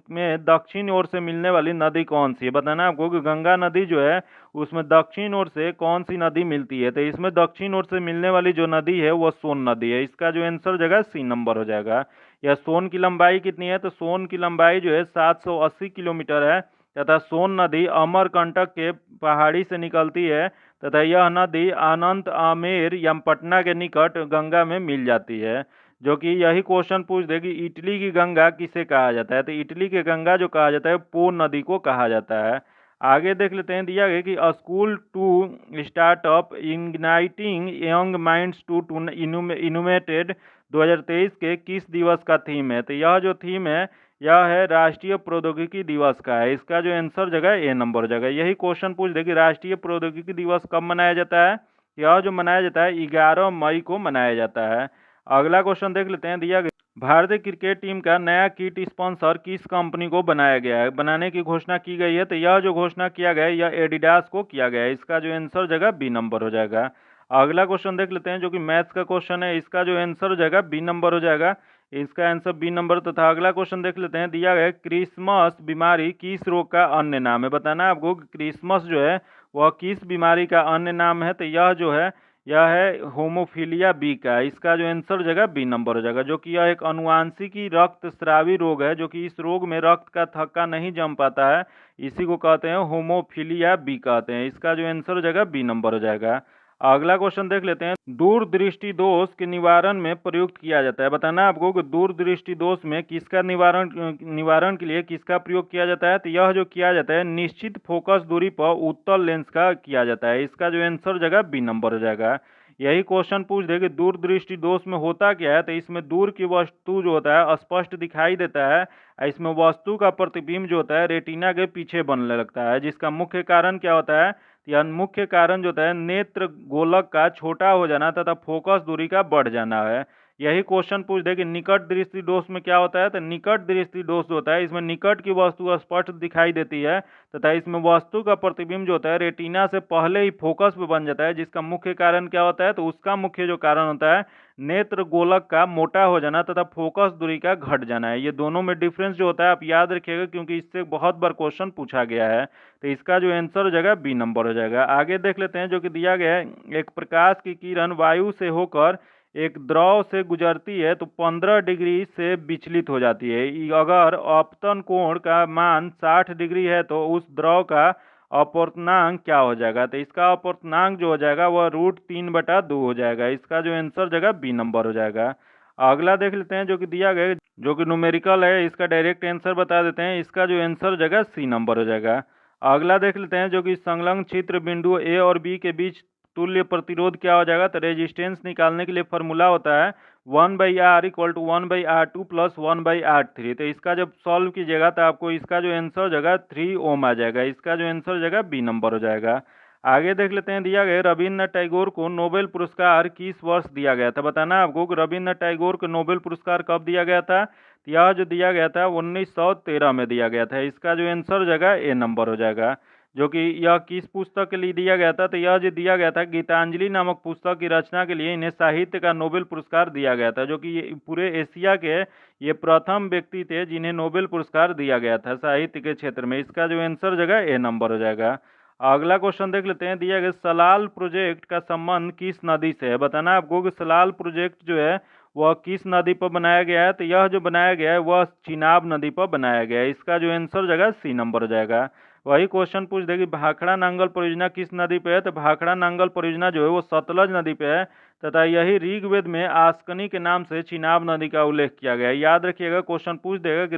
में दक्षिण ओर से मिलने वाली नदी कौन सी है। बताना है आपको कि गंगा नदी जो है उसमें दक्षिण ओर से कौन सी नदी मिलती है। तो इसमें दक्षिण ओर से मिलने वाली जो नदी है वो सोन नदी है। इसका जो आंसर जगह सी नंबर हो जाएगा। या सोन की लंबाई कितनी है, तो सोन की लंबाई जो है 780 किलोमीटर है तथा सोन नदी अमरकंटक के पहाड़ी से निकलती है तथा यह नदी अनंत आमेर या पटना के निकट गंगा में मिल जाती है। जो कि यही क्वेश्चन पूछ दे कि इटली की गंगा किसे कहा जाता है, तो इटली की गंगा जो कहा जाता है पो नदी को कहा जाता है। आगे देख लेते हैं, दिया गया कि school to startup igniting young minds to innovated 2023 के किस दिवस का थीम है। तो यह जो थीम है यह है राष्ट्रीय प्रौद्योगिकी दिवस का है। इसका जो आंसर जगह ए नंबर हो जाएगा। यही क्वेश्चन पूछ दे कि राष्ट्रीय प्रौद्योगिकी दिवस कब मनाया जाता है। यह जो मनाया जाता है 11 मई को मनाया जाता है। अगला क्वेश्चन देख लेते हैं, दिया गया भारतीय क्रिकेट टीम का नया किट स्पॉन्सर किस कंपनी को बनाया गया है, बनाने की घोषणा की गई है। तो यह जो घोषणा किया गया है यह एडिडास को किया गया है। इसका जो आंसर जगह बी नंबर हो जाएगा। अगला क्वेश्चन देख लेते हैं जो कि मैथ्स का क्वेश्चन है। इसका जो आंसर हो जाएगा बी नंबर हो जाएगा। इसका आंसर बी नंबर तथा अगला क्वेश्चन देख लेते हैं, दिया गया है क्रिसमस बीमारी किस रोग का अन्य नाम है। बताना है आपको क्रिसमस जो है वह किस बीमारी का अन्य नाम है। तो यह जो है यह है होमोफीलिया बी का। इसका जो आंसर जगह बी नंबर हो जाएगा। जो कि यह एक अनुवांशिकी रक्तस्रावी रोग है, जो कि इस रोग में रक्त का थक्का नहीं जम पाता है, इसी को कहते हैं होमोफीलिया बी कहते हैं। इसका जो आंसर हो जाएगा बी नंबर हो जाएगा। अगला क्वेश्चन देख लेते हैं, दूरदृष्टि दोष के निवारण में प्रयुक्त किया जाता है। बताना है आपको कि दूरदृष्टि दोष में किसका निवारण के लिए किसका प्रयोग किया जाता है। तो यह जो किया जाता है निश्चित फोकस दूरी पर उत्तल लेंस का किया जाता है। इसका जो आंसर जगह बी नंबर हो जाएगा। यही क्वेश्चन पूछ दे कि दूरदृष्टि दोष में होता क्या है। तो इसमें दूर की वस्तु जो होता है स्पष्ट दिखाई देता है। इसमें वस्तु का प्रतिबिंब जो होता है रेटिना के पीछे बनने लगता है, जिसका मुख्य कारण क्या होता है। यह मुख्य कारण जो होता है नेत्र गोलक का छोटा हो जाना तथा फोकस दूरी का बढ़ जाना है। यही क्वेश्चन पूछ दे कि निकट दृष्टि दोष में क्या होता है। तो निकट दृष्टि दोष जो होता है इसमें निकट की वस्तु स्पष्ट दिखाई देती है तथा इसमें वस्तु का प्रतिबिंब जो होता है रेटिना से पहले ही फोकस पे बन जाता है, जिसका मुख्य कारण क्या होता है। तो उसका मुख्य जो कारण होता है नेत्र गोलक का मोटा हो जाना तथा फोकस दूरी का घट जाना है। ये दोनों में डिफरेंस जो होता है आप याद रखिएगा, क्योंकि इससे बहुत बार क्वेश्चन पूछा गया है। तो इसका जो आंसर हो जाएगा बी नंबर हो जाएगा। आगे देख लेते हैं जो कि दिया गया है, एक प्रकाश की किरण वायु से होकर एक द्रव से गुजरती है तो 15 डिग्री से विचलित हो जाती है। अगर अपतन कोण का मान 60 डिग्री है तो उस द्रव का अपवर्तनांक क्या हो जाएगा। तो इसका अपवर्तनांक जो हो जाएगा वह √3/2 हो जाएगा। इसका जो आंसर जगह बी नंबर हो जाएगा। अगला देख लेते हैं जो कि दिया गया जो कि न्यूमेरिकल है, इसका डायरेक्ट आंसर बता देते हैं। इसका जो आंसर जगह सी नंबर हो जाएगा। अगला देख लेते हैं जो कि संलग्न चित्र बिंदु ए और बी के बीच तुल्य प्रतिरोध क्या हो जाएगा। तो रेजिस्टेंस निकालने के लिए फॉर्मूला होता है 1/r = 1/r2 + 1/r3। तो इसका जब सॉल्व कीजिएगा तो आपको इसका जो आंसर जगह 3 ओम आ जाएगा। इसका जो आंसर जगह बी नंबर हो जाएगा। आगे देख लेते हैं, दिया गया रविन्द्रनाथ टैगोर को नोबेल पुरस्कार किस वर्ष दिया गया था। बताना है आपको कि रविन्द्रनाथ टैगोर को नोबेल पुरस्कार कब दिया गया था। तो यह जो दिया गया था 1913 में दिया गया था। इसका जो आंसर जगह ए नंबर हो जाएगा। जो कि यह किस पुस्तक के लिए दिया गया था। तो यह जो दिया गया था गीतांजलि नामक पुस्तक की रचना के लिए इन्हें साहित्य का नोबेल पुरस्कार दिया गया था। जो कि ये पूरे एशिया के ये प्रथम व्यक्ति थे जिन्हें नोबेल पुरस्कार दिया गया था साहित्य के क्षेत्र में। इसका जो आंसर जगह ए नंबर हो जाएगा। अगला क्वेश्चन देख लेते हैं, दिया गया सलाल प्रोजेक्ट का संबंध किस नदी से है। बताना है आपको कि सलाल प्रोजेक्ट जो है वह किस नदी पर बनाया गया है। तो यह जो बनाया गया है वह चिनाब नदी पर बनाया गया है। इसका जो आंसर जगह सी नंबर हो जाएगा। वही क्वेश्चन पूछ देगी भाखड़ा नांगल परियोजना किस नदी पे है। तो भाखड़ा नांगल परियोजना जो है वो सतलज नदी पे है तथा यही ऋग्वेद में आस्कनी के नाम से चिनाब नदी का उल्लेख किया गया है। याद रखिएगा क्वेश्चन पूछ देगा कि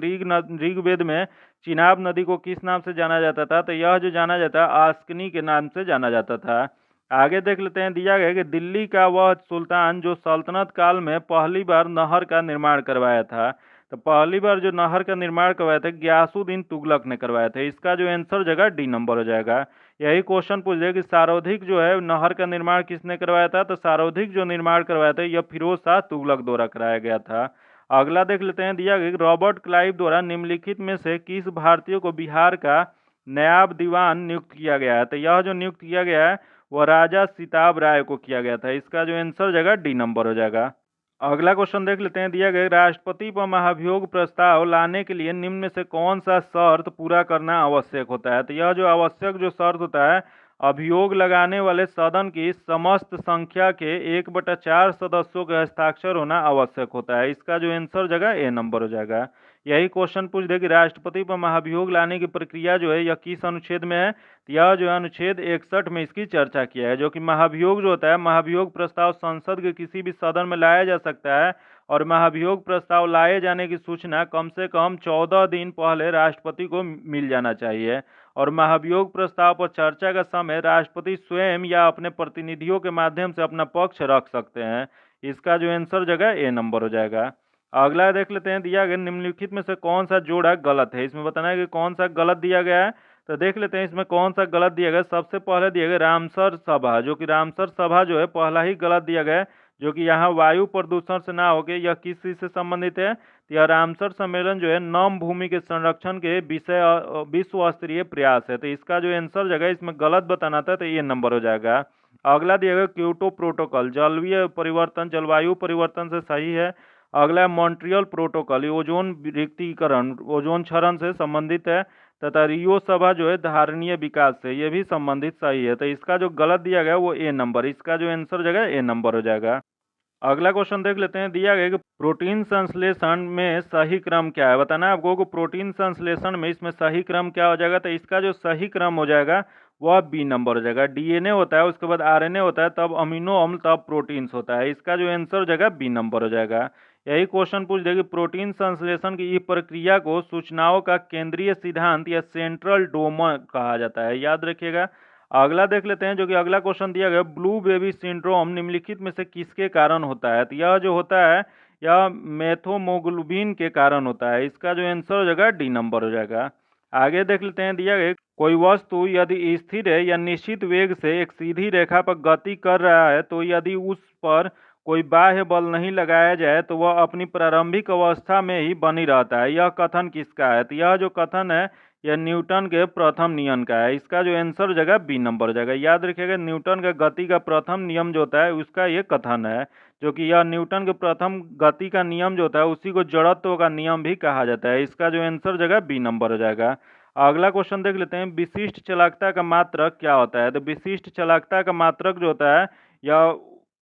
ऋग्वेद में चिनाब नदी को किस नाम से जाना जाता था। तो यह जो जाना जाता है आस्कनी के नाम से जाना जाता था। आगे देख लेते हैं, दिया गया कि दिल्ली का वह सुल्तान जो सल्तनत काल में पहली बार नहर का निर्माण करवाया था। तो पहली बार जो नहर का निर्माण करवाया था गयासुद्दीन तुगलक ने करवाया था। इसका जो आंसर जगह डी नंबर हो जाएगा। यही क्वेश्चन पूछ जाए कि सार्वधिक जो है नहर का निर्माण किसने करवाया था। तो सार्वधिक जो निर्माण करवाया था यह फिरोज शाह तुगलक द्वारा कराया गया था। अगला देख लेते हैं, दिया गया रॉबर्ट क्लाइव द्वारा निम्नलिखित में से किस भारतीय को बिहार का नायब दीवान नियुक्त किया गया है। तो यह जो नियुक्त किया गया है वह राजा सिताब राय को किया गया था। इसका जो आंसर जगह डी नंबर हो जाएगा। अगला क्वेश्चन देख लेते हैं। दिया गया राष्ट्रपति पर महाभियोग प्रस्ताव लाने के लिए निम्न में से कौन सा शर्त पूरा करना आवश्यक होता है। तो यह जो आवश्यक जो शर्त होता है, अभियोग लगाने वाले सदन की समस्त संख्या के 1/4 सदस्यों के हस्ताक्षर होना आवश्यक होता है। इसका जो आंसर जगह ए नंबर हो जाएगा। यही क्वेश्चन पूछ दे कि राष्ट्रपति पर महाभियोग लाने की प्रक्रिया जो है यह किस अनुच्छेद में है। तो यह जो है अनुच्छेद 61 में इसकी चर्चा किया है, जो कि महाभियोग जो होता है, महाभियोग प्रस्ताव संसद के किसी भी सदन में लाया जा सकता है और महाभियोग प्रस्ताव लाए जाने की सूचना कम से कम 14 दिन पहले राष्ट्रपति को मिल जाना चाहिए। और महाभियोग प्रस्ताव पर चर्चा का समय राष्ट्रपति स्वयं या अपने प्रतिनिधियों के माध्यम से अपना पक्ष रख सकते हैं। इसका जो आंसर जगह ए नंबर हो जाएगा। अगला देख लेते हैं। दिया गया निम्नलिखित में से कौन सा जोड़ा गलत है। इसमें बताना है कि कौन सा गलत दिया गया है। तो देख लेते हैं इसमें कौन सा गलत दिया गया। सबसे पहले दिया गया रामसर सभा, जो कि रामसर सभा जो है पहला ही गलत दिया गया है, जो कि यहाँ वायु प्रदूषण से ना होके यह किस चीज से संबंधित है। तो यह रामसर सम्मेलन जो है नम भूमि के संरक्षण के विषय विश्व स्तरीय प्रयास है। तो इसका जो आंसर जगह इसमें गलत बताना था, तो ये नंबर हो जाएगा। अगला दिया गया क्योटो प्रोटोकॉल जलवायु परिवर्तन से सही है। अगला है मॉन्ट्रियल प्रोटोकॉल, ओजोन रिक्तीकरण ओजोन क्षरण से संबंधित है। तथा रियो सभा जो है धारणीय विकास से, ये भी संबंधित सही है। तो इसका जो गलत दिया गया वो ए नंबर, इसका जो आंसर जगह ए नंबर हो जाएगा। अगला क्वेश्चन देख लेते हैं। दिया गया कि प्रोटीन संश्लेषण में सही क्रम क्या है। बताना है आपको कि प्रोटीन संश्लेषण में इसमें सही क्रम क्या हो जाएगा। तो इसका जो सही क्रम हो जाएगा वह बी नंबर हो जाएगा। डीएनए होता है, उसके बाद आरएनए होता है, तब अमीनो अम्ल, तब प्रोटीन्स होता है। इसका जो आंसर हो जाएगा बी नंबर हो जाएगा। यही क्वेश्चन पूछ देगी प्रोटीन संश्लेषण की इस प्रक्रिया को सूचनाओं का केंद्रीय सिद्धांत या सेंट्रल डोमा कहा जाता है, याद रखिएगा। अगला देख लेते हैं, जो कि अगला क्वेश्चन दिया गया ब्लू बेबी सिंड्रोम निम्नलिखित में से किसके कारण होता है। तो यह जो होता है यह मेथोमोग्लोबिन के कारण होता है। इसका जो आंसर हो जाएगा डी नंबर हो जाएगा। आगे देख लेते हैं। दिया गया कोई वस्तु यदि स्थिर है या निश्चित वेग से एक सीधी रेखा पर गति कर रहा है, तो यदि उस पर कोई बाह्य बल नहीं लगाया जाए तो वह अपनी प्रारंभिक अवस्था में ही बनी रहता है। यह कथन किसका है। तो यह जो कथन है यह न्यूटन के प्रथम नियम का है। इसका जो आंसर हो जाएगा बी नंबर हो जाएगा। याद रखिएगा न्यूटन का गति का प्रथम नियम जो होता है उसका ये कथन है, जो कि यह न्यूटन के प्रथम गति का नियम जो होता है उसी को जड़त्व का नियम भी कहा जाता है। इसका जो आंसर हो जाएगा बी नंबर हो जाएगा। अगला क्वेश्चन देख लेते हैं। विशिष्ट चालकता का मात्रक क्या होता है। तो विशिष्ट चालकता का मात्रक जो होता है यह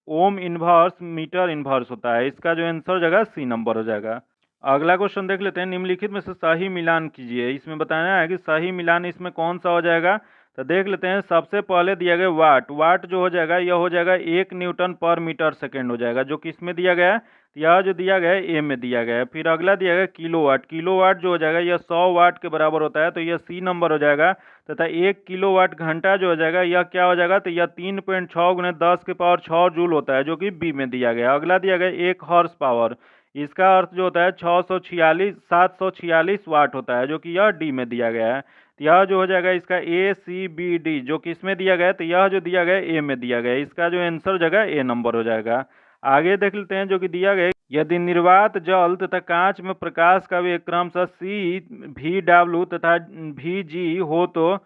ओम इनवर्स मीटर इनवर्स होता है। इसका जो आंसर हो जाएगा सी नंबर हो जाएगा। अगला क्वेश्चन देख लेते हैं। निम्नलिखित में से सही मिलान कीजिए। इसमें बताना है कि सही मिलान इसमें कौन सा हो जाएगा। तो देख लेते हैं। सबसे पहले दिया गया वाट, वाट जो हो जाएगा यह हो जाएगा 1 न्यूटन पर मीटर सेकेंड हो जाएगा, जो कि इसमें दिया गया है। तो यह जो दिया गया है ए में दिया गया है। फिर अगला दिया गया किलोवाट, किलोवाट जो हो जाएगा यह 100 वाट के बराबर होता है, तो यह सी नंबर हो जाएगा। तथा 1 किलोवाट घंटा जो हो जाएगा यह क्या हो जाएगा। तो यह 3.6 × 10⁶ जूल होता है, जो कि बी में दिया गया। अगला दिया गया 1 हॉर्स पावर, इसका अर्थ जो होता है 746 वाट होता है, जो कि यह डी में दिया गया है। तो यह जो हो जाएगा इसका ए सी बी डी, जो कि इसमें दिया गया है, तो यह जो दिया गया है ए में दिया गया है। इसका जो आंसर हो जाएगा ए नंबर हो जाएगा। आगे देख लेते हैं, जो कि दिया गया है यदि निर्वात जल तथा कांच में प्रकाश का वेग क्रमशः सी भी डब्ल्यू तथा भी जी हो तो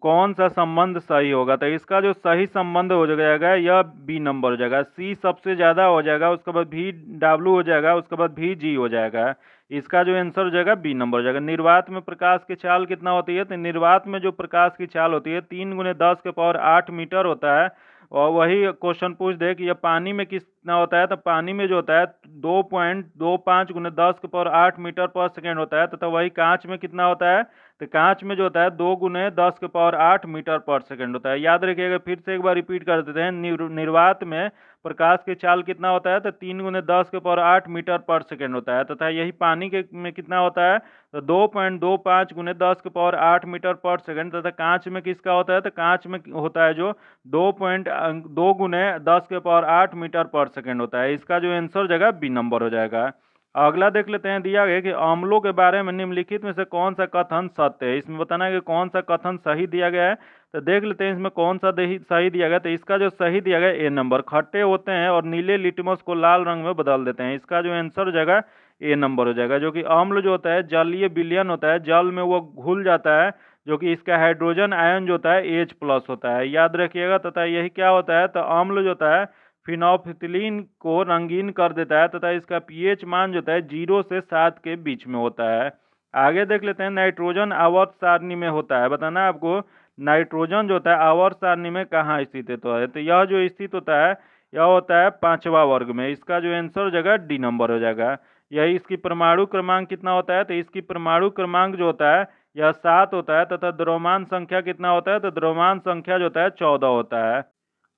कौन सा संबंध सही होगा। तो इसका जो सही संबंध हो जाएगा यह बी नंबर हो जाएगा। सी सबसे ज़्यादा हो जाएगा, उसके बाद भी डब्ल्यू हो जाएगा, उसके बाद भी जी हो जाएगा। इसका जो आंसर हो जाएगा बी नंबर हो जाएगा। निर्वात में प्रकाश की चाल कितना होती है। तो निर्वात में जो प्रकाश की चाल होती है 3 × 10⁸ मीटर होता है। और वही क्वेश्चन पूछ दे कि यह पानी में कितना होता है। तो पानी में जो होता है 2.25 × 10⁸ मीटर पर सेकेंड होता है। तथा वही कांच में कितना होता है। तो कांच में जो होता है 2 × 10⁸ मीटर पर सेकेंड होता है। याद रखिएगा, फिर से एक बार रिपीट कर देते हैं। निर्वात में प्रकाश की चाल कितना होता है। तो 3 × 10⁸ मीटर पर सेकेंड होता है। तथा यही पानी के में कितना होता है। तो 2.25 × 10⁸ मीटर पर सेकेंड। तथा कांच में किसका होता है। तो कांच में होता है जो 2.2 × 10⁸ मीटर पर सेकेंड होता है। इसका जो आंसर हो जाएगा बी नंबर हो जाएगा। अगला देख लेते हैं। दिया गया कि अम्लों के बारे में निम्नलिखित में से कौन सा कथन सत्य है। इसमें बताना है कि कौन सा कथन सही दिया गया है। तो देख लेते हैं इसमें कौन सा सही दिया गया। तो इसका जो सही दिया गया ए नंबर, खट्टे होते हैं और नीले लिटमस को लाल रंग में बदल देते हैं। इसका जो आंसर हो जाएगा ए नंबर हो जाएगा। जो कि अम्ल जो होता है जलीय विलयन होता है, जल में वो घुल जाता है, जो कि इसका हाइड्रोजन आयन जो होता है H+ होता है, याद रखिएगा। तथा यही क्या होता है। तो अम्ल जो होता है फिनोल्फिथीलिन को रंगीन कर देता है तथा इसका पीएच मान जो होता है 0 से 7 के बीच में होता है। आगे देख लेते हैं, नाइट्रोजन आवर्त सारणी में होता है। बताना है आपको नाइट्रोजन जो होता है आवर्त सारणी में कहाँ स्थित है। तो यह जो स्थित होता है यह होता है 5वां वर्ग में। इसका जो आंसर हो जाएगा डी नंबर हो जाएगा। यही इसकी परमाणु क्रमांक कितना होता है, तो इसकी परमाणु क्रमांक जो होता है यह 7 होता है तथा द्रव्यमान संख्या कितना होता है, तो द्रव्यमान संख्या जो होता है 14 होता है।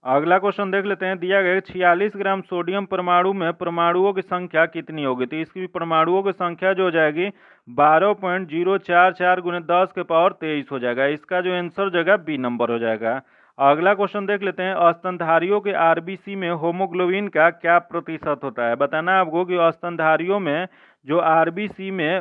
अगला क्वेश्चन देख लेते हैं, दिया गया 46 ग्राम सोडियम परमाणु में परमाणुओं की संख्या कितनी होगी। तो इसकी परमाणुओं की संख्या जो हो जाएगी 12.044 गुने 10 के पावर 23 हो जाएगा। इसका जो आंसर हो जाएगा बी नंबर हो जाएगा। अगला क्वेश्चन देख लेते हैं, स्तनधारियों के आरबीसी में होमोग्लोबिन का क्या प्रतिशत होता है। बताना है आपको कि स्तनधारियों में जो आरबीसी में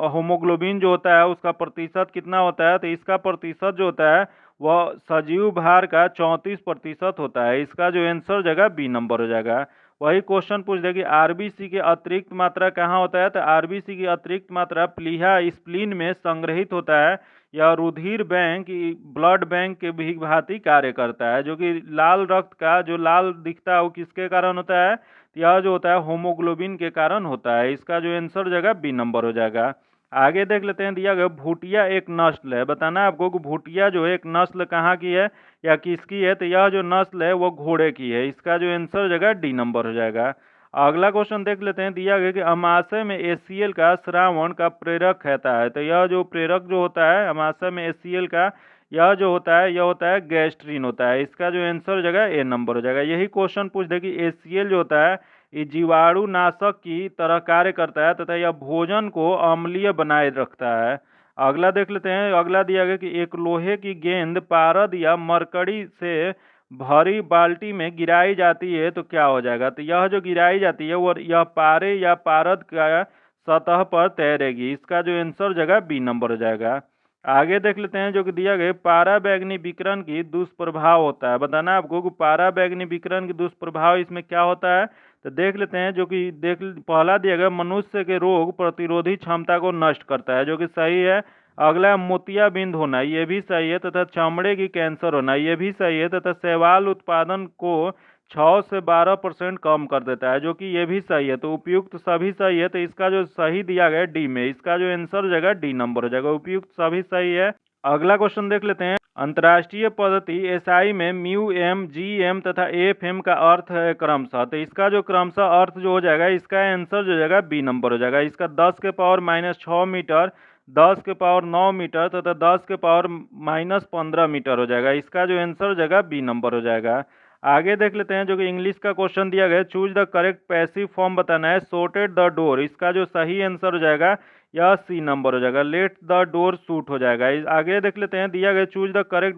होमोग्लोबिन जो होता है उसका प्रतिशत कितना होता है। तो इसका प्रतिशत जो होता है वह सजीव भार का 34% होता है। इसका जो आंसर हो जाएगा बी नंबर हो जाएगा। वही क्वेश्चन पूछ दे कि आरबीसी की अतिरिक्त मात्रा कहाँ होता है। तो आरबीसी की अतिरिक्त मात्रा प्लीहा स्प्लीन में संग्रहित होता है। यह रुधिर बैंक ब्लड बैंक के भी भांति कार्य करता है। जो कि लाल रक्त का जो लाल दिखता है वो किसके कारण होता है, यह जो होता है होमोग्लोबिन के कारण होता है। इसका जो आंसर हो जाएगा बी नंबर हो जाएगा। आगे देख लेते हैं, दिया गया भूटिया एक नस्ल है। बताना है आपको कि भूटिया जो है एक नस्ल कहाँ की है या किसकी है। तो यह जो नस्ल है वो घोड़े की है। इसका जो आंसर हो जाएगा डी नंबर हो जाएगा। अगला क्वेश्चन देख लेते हैं, दिया गया कि अमाशय में एसीएल का श्रावण का प्रेरक कहता है। तो यह जो प्रेरक जो होता है अमाशय में एसीएल का यह जो होता है यह होता है गैस्ट्रीन होता है। इसका जो आंसर हो जाएगा ए नंबर हो जाएगा। यही क्वेश्चन पूछ दे कि एसीएल जो होता है ये जीवाणुनाशक की तरह कार्य करता है तथा यह भोजन को अम्लीय बनाए रखता है। अगला देख लेते हैं, अगला दिया गया कि एक लोहे की गेंद पारद या मरकड़ी से भरी बाल्टी में गिराई जाती है तो क्या हो जाएगा। तो यह जो गिराई जाती है वो यह पारे या पारद का सतह पर तैरेगी। इसका जो आंसर हो जाएगा बी नंबर हो जाएगा। आगे देख लेते हैं, जो कि दिया गया पारा बैगनी विकिरण की दुष्प्रभाव होता है। बताना है आपको कि पारा बैगनी विकिरण की दुष्प्रभाव इसमें क्या होता है। तो देख लेते हैं, जो कि पहला दिया गया मनुष्य के रोग प्रतिरोधी क्षमता को नष्ट करता है, जो कि सही है। अगला मोतियाबिंद होना, ये भी सही है। तथा चमड़े की कैंसर होना, ये भी सही है। तथा शैवाल उत्पादन को 6 से 12% कम कर देता है, जो कि ये भी सही है। तो उपयुक्त सभी सही है। तो इसका जो सही दिया गया डी में, इसका जो आंसर हो जाएगा डी नंबर हो जाएगा। उपयुक्त सभी सही है। अगला क्वेश्चन देख लेते हैं, अंतर्राष्ट्रीय पद्धति एसआई में म्यू एम जी एम तथा एफ एम का अर्थ है क्रमशः। तो इसका जो क्रमशः अर्थ जो हो जाएगा इसका आंसर जो हो जाएगा बी नंबर हो जाएगा। इसका 10 के पावर -6 मीटर, 10 के पावर 9 मीटर तथा 10 के पावर -15 मीटर हो जाएगा। इसका जो आंसर हो जाएगा बी नंबर हो जाएगा। आगे देख लेते हैं, जो कि इंग्लिश का क्वेश्चन दिया गया, choose the correct passive form बताना है। शॉर्टेड द डोर, इसका जो सही आंसर हो जाएगा यह सी नंबर हो जाएगा। लेट द डोर शूट हो जाएगा। आगे देख लेते हैं, दिया गया choose the correct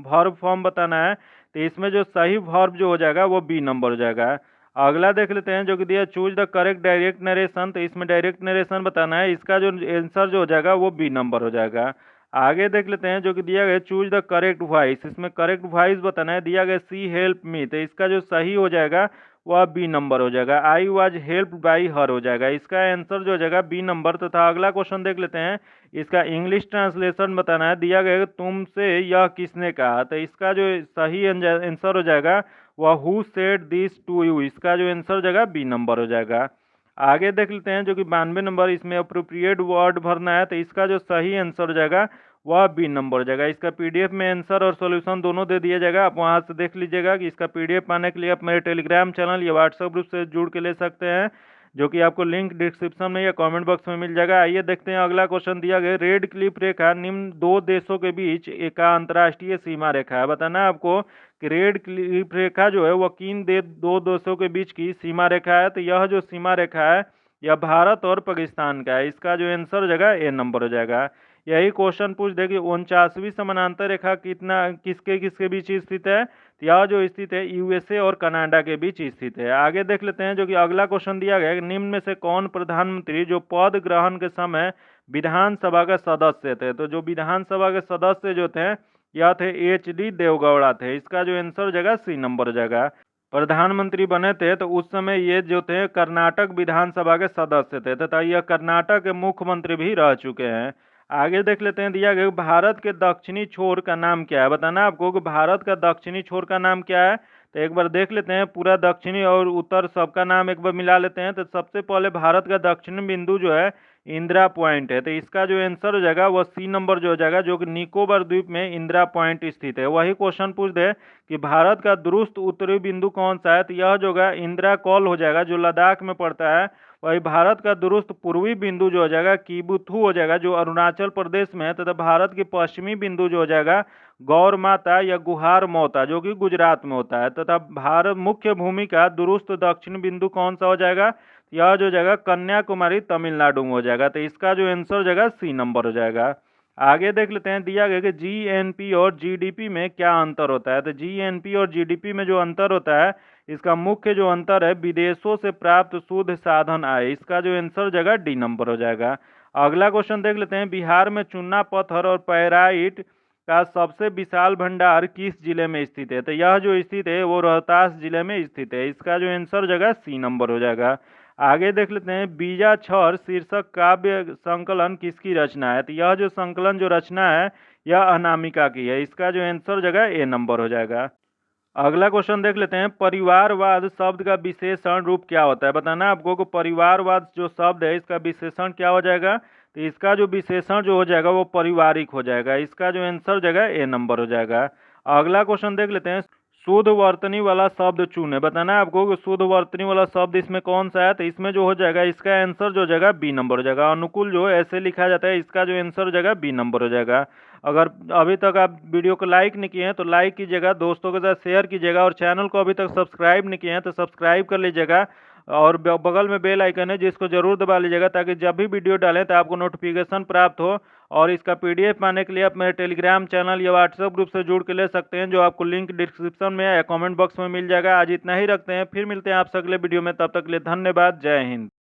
verb form बताना है। तो इसमें जो सही वर्ब जो हो जाएगा वो बी नंबर हो जाएगा। अगला देख लेते हैं, जो कि दिया choose the correct direct narration. तो इसमें डायरेक्ट नरेशन बताना है। इसका जो आंसर जो हो जाएगा वो बी नंबर हो जाएगा। आगे देख लेते हैं, जो कि दिया गया चूज द करेक्ट वॉइस। इसमें करेक्ट वॉइस बताना है। दिया गया सी हेल्प मी, तो इसका जो सही हो जाएगा वह बी नंबर हो जाएगा। I was help by her हो जाएगा। इसका आंसर जो हो जाएगा बी नंबर। तथा अगला क्वेश्चन देख लेते हैं, इसका इंग्लिश ट्रांसलेशन बताना है। दिया गया तुमसे यह किसने कहा। तो इसका जो सही आंसर हो जाएगा वह who said this to you. इसका जो आंसर हो जाएगा बी नंबर हो जाएगा। आगे देख लेते हैं, जो कि 92 नंबर, इसमें अप्रोप्रिएट वर्ड भरना है। तो इसका जो सही आंसर हो जाएगा वह बी नंबर हो जाएगा। इसका पीडीएफ में आंसर और सॉल्यूशन दोनों दे दिया जाएगा। आप वहां से देख लीजिएगा कि इसका पीडीएफ पाने के लिए आप मेरे टेलीग्राम चैनल या व्हाट्सएप ग्रुप से जुड़ के ले सकते हैं, जो कि आपको लिंक डिस्क्रिप्शन में या कमेंट बॉक्स में मिल जाएगा। आइए देखते हैं अगला क्वेश्चन दिया गया, रेड क्लिफ रेखा निम्न दो देशों के बीच एक अंतर्राष्ट्रीय सीमा रेखा है। बताना है आपको कि रेड क्लिफ रेखा जो है वह किन दो देशों के बीच की सीमा रेखा है। तो यह जो सीमा रेखा है यह भारत और पाकिस्तान का है। इसका जो आंसर हो जाएगा ए नंबर हो जाएगा। यही क्वेश्चन पूछ दे कि 49वीं समानांतर रेखा किसके किसके बीच स्थित है। तो यह जो स्थित है यूएसए और कनाडा के बीच स्थित है। आगे देख लेते हैं, जो कि अगला क्वेश्चन दिया गया है, निम्न में से कौन प्रधानमंत्री जो पद ग्रहण के समय विधानसभा के सदस्य थे। तो जो विधानसभा के सदस्य जो थे यह थे एच.डी. देवगौड़ा थे। इसका जो आंसर हो जाएगा सी नंबर हो जाएगा। प्रधानमंत्री बने थे तो उस समय ये जो थे कर्नाटक विधानसभा के सदस्य थे तथा यह कर्नाटक के मुख्यमंत्री भी रह चुके हैं। आगे देख लेते हैं, दिया गया भारत के दक्षिणी छोर का नाम क्या है। बताना आपको कि भारत का दक्षिणी छोर का नाम क्या है। तो एक बार देख लेते हैं पूरा दक्षिणी और उत्तर सबका नाम एक बार मिला लेते हैं। तो सबसे पहले भारत का दक्षिणी बिंदु जो है इंदिरा पॉइंट है, तो इसका जो आंसर हो जाएगा वो सी नंबर जो हो जाएगा, जो कि निकोबार द्वीप में इंदिरा पॉइंट स्थित है। वही क्वेश्चन पूछ दे कि भारत का दुरुस्त उत्तरी बिंदु कौन सा है, तो यह जो है इंदिरा कौल हो जाएगा, जो लद्दाख में पड़ता है। वही भारत का दुरुस्त पूर्वी बिंदु जो हो जाएगा किबुथु हो जाएगा, जो अरुणाचल प्रदेश में है। तथा भारत की पश्चिमी बिंदु जो हो जाएगा गौर माता या गुहार मोता, जो कि गुजरात में होता है। तथा भारत मुख्य भूमि का दुरुस्त दक्षिण बिंदु कौन सा हो जाएगा, यह जो जगह कन्याकुमारी तमिलनाडु में हो जाएगा। तो इसका जो आंसर हो जाएगा सी नंबर हो जाएगा। आगे देख लेते हैं, दिया गया कि जीएनपी और जीडीपी में क्या अंतर होता है। तो जीएनपी और जीडीपी में जो अंतर होता है, इसका मुख्य जो अंतर है विदेशों से प्राप्त शुद्ध साधन आय। इसका जो आंसर हो जाएगा डी नंबर हो जाएगा। अगला क्वेश्चन देख लेते हैं, बिहार में चूना पत्थर और पैराइट का सबसे विशाल भंडार किस जिले में स्थित है। तो यह जो स्थित है वो रोहतास जिले में स्थित है। इसका जो आंसर हो जाएगा सी नंबर हो जाएगा। आगे देख लेते हैं, बीजा छर शीर्षक काव्य संकलन किसकी रचना है। तो यह जो संकलन जो रचना है यह अनामिका की है। इसका जो आंसर हो जाएगा ए नंबर हो जाएगा। अगला क्वेश्चन देख लेते हैं, परिवारवाद शब्द का विशेषण रूप क्या होता है। बताना आपको कि परिवारवाद जो शब्द है इसका विशेषण क्या हो जाएगा। तो इसका जो विशेषण जो हो जाएगा वो पारिवारिक हो जाएगा। इसका जो आंसर हो जाएगा ए नंबर हो जाएगा। अगला क्वेश्चन देख लेते हैं, शुद्ध वर्तनी वाला शब्द चुने। बताना है आपको कि शुद्ध वर्तनी वाला शब्द इसमें कौन सा है। तो इसमें जो हो जाएगा इसका आंसर जो हो जाएगा बी नंबर हो जाएगा। अनुकूल जो है ऐसे लिखा जाता है, इसका जो आंसर हो जाएगा बी नंबर हो जाएगा। अगर अभी तक आप वीडियो को लाइक नहीं किए हैं तो लाइक कीजिएगा, दोस्तों के साथ शेयर कीजिएगा, और चैनल को अभी तक सब्सक्राइब नहीं किए हैं तो सब्सक्राइब कर लीजिएगा। और बगल में बेल आइकन है जिसको जरूर दबा लीजिएगा, ताकि जब भी वीडियो डालें तो आपको नोटिफिकेशन प्राप्त हो। और इसका पीडीएफ पाने के लिए आप मेरे टेलीग्राम चैनल या व्हाट्सएप ग्रुप से जुड़ के ले सकते हैं, जो आपको लिंक डिस्क्रिप्शन में या कमेंट बॉक्स में मिल जाएगा। आज इतना ही रखते हैं, फिर मिलते हैं आपसे अगले वीडियो में। तब तक के लिए धन्यवाद। जय हिंद।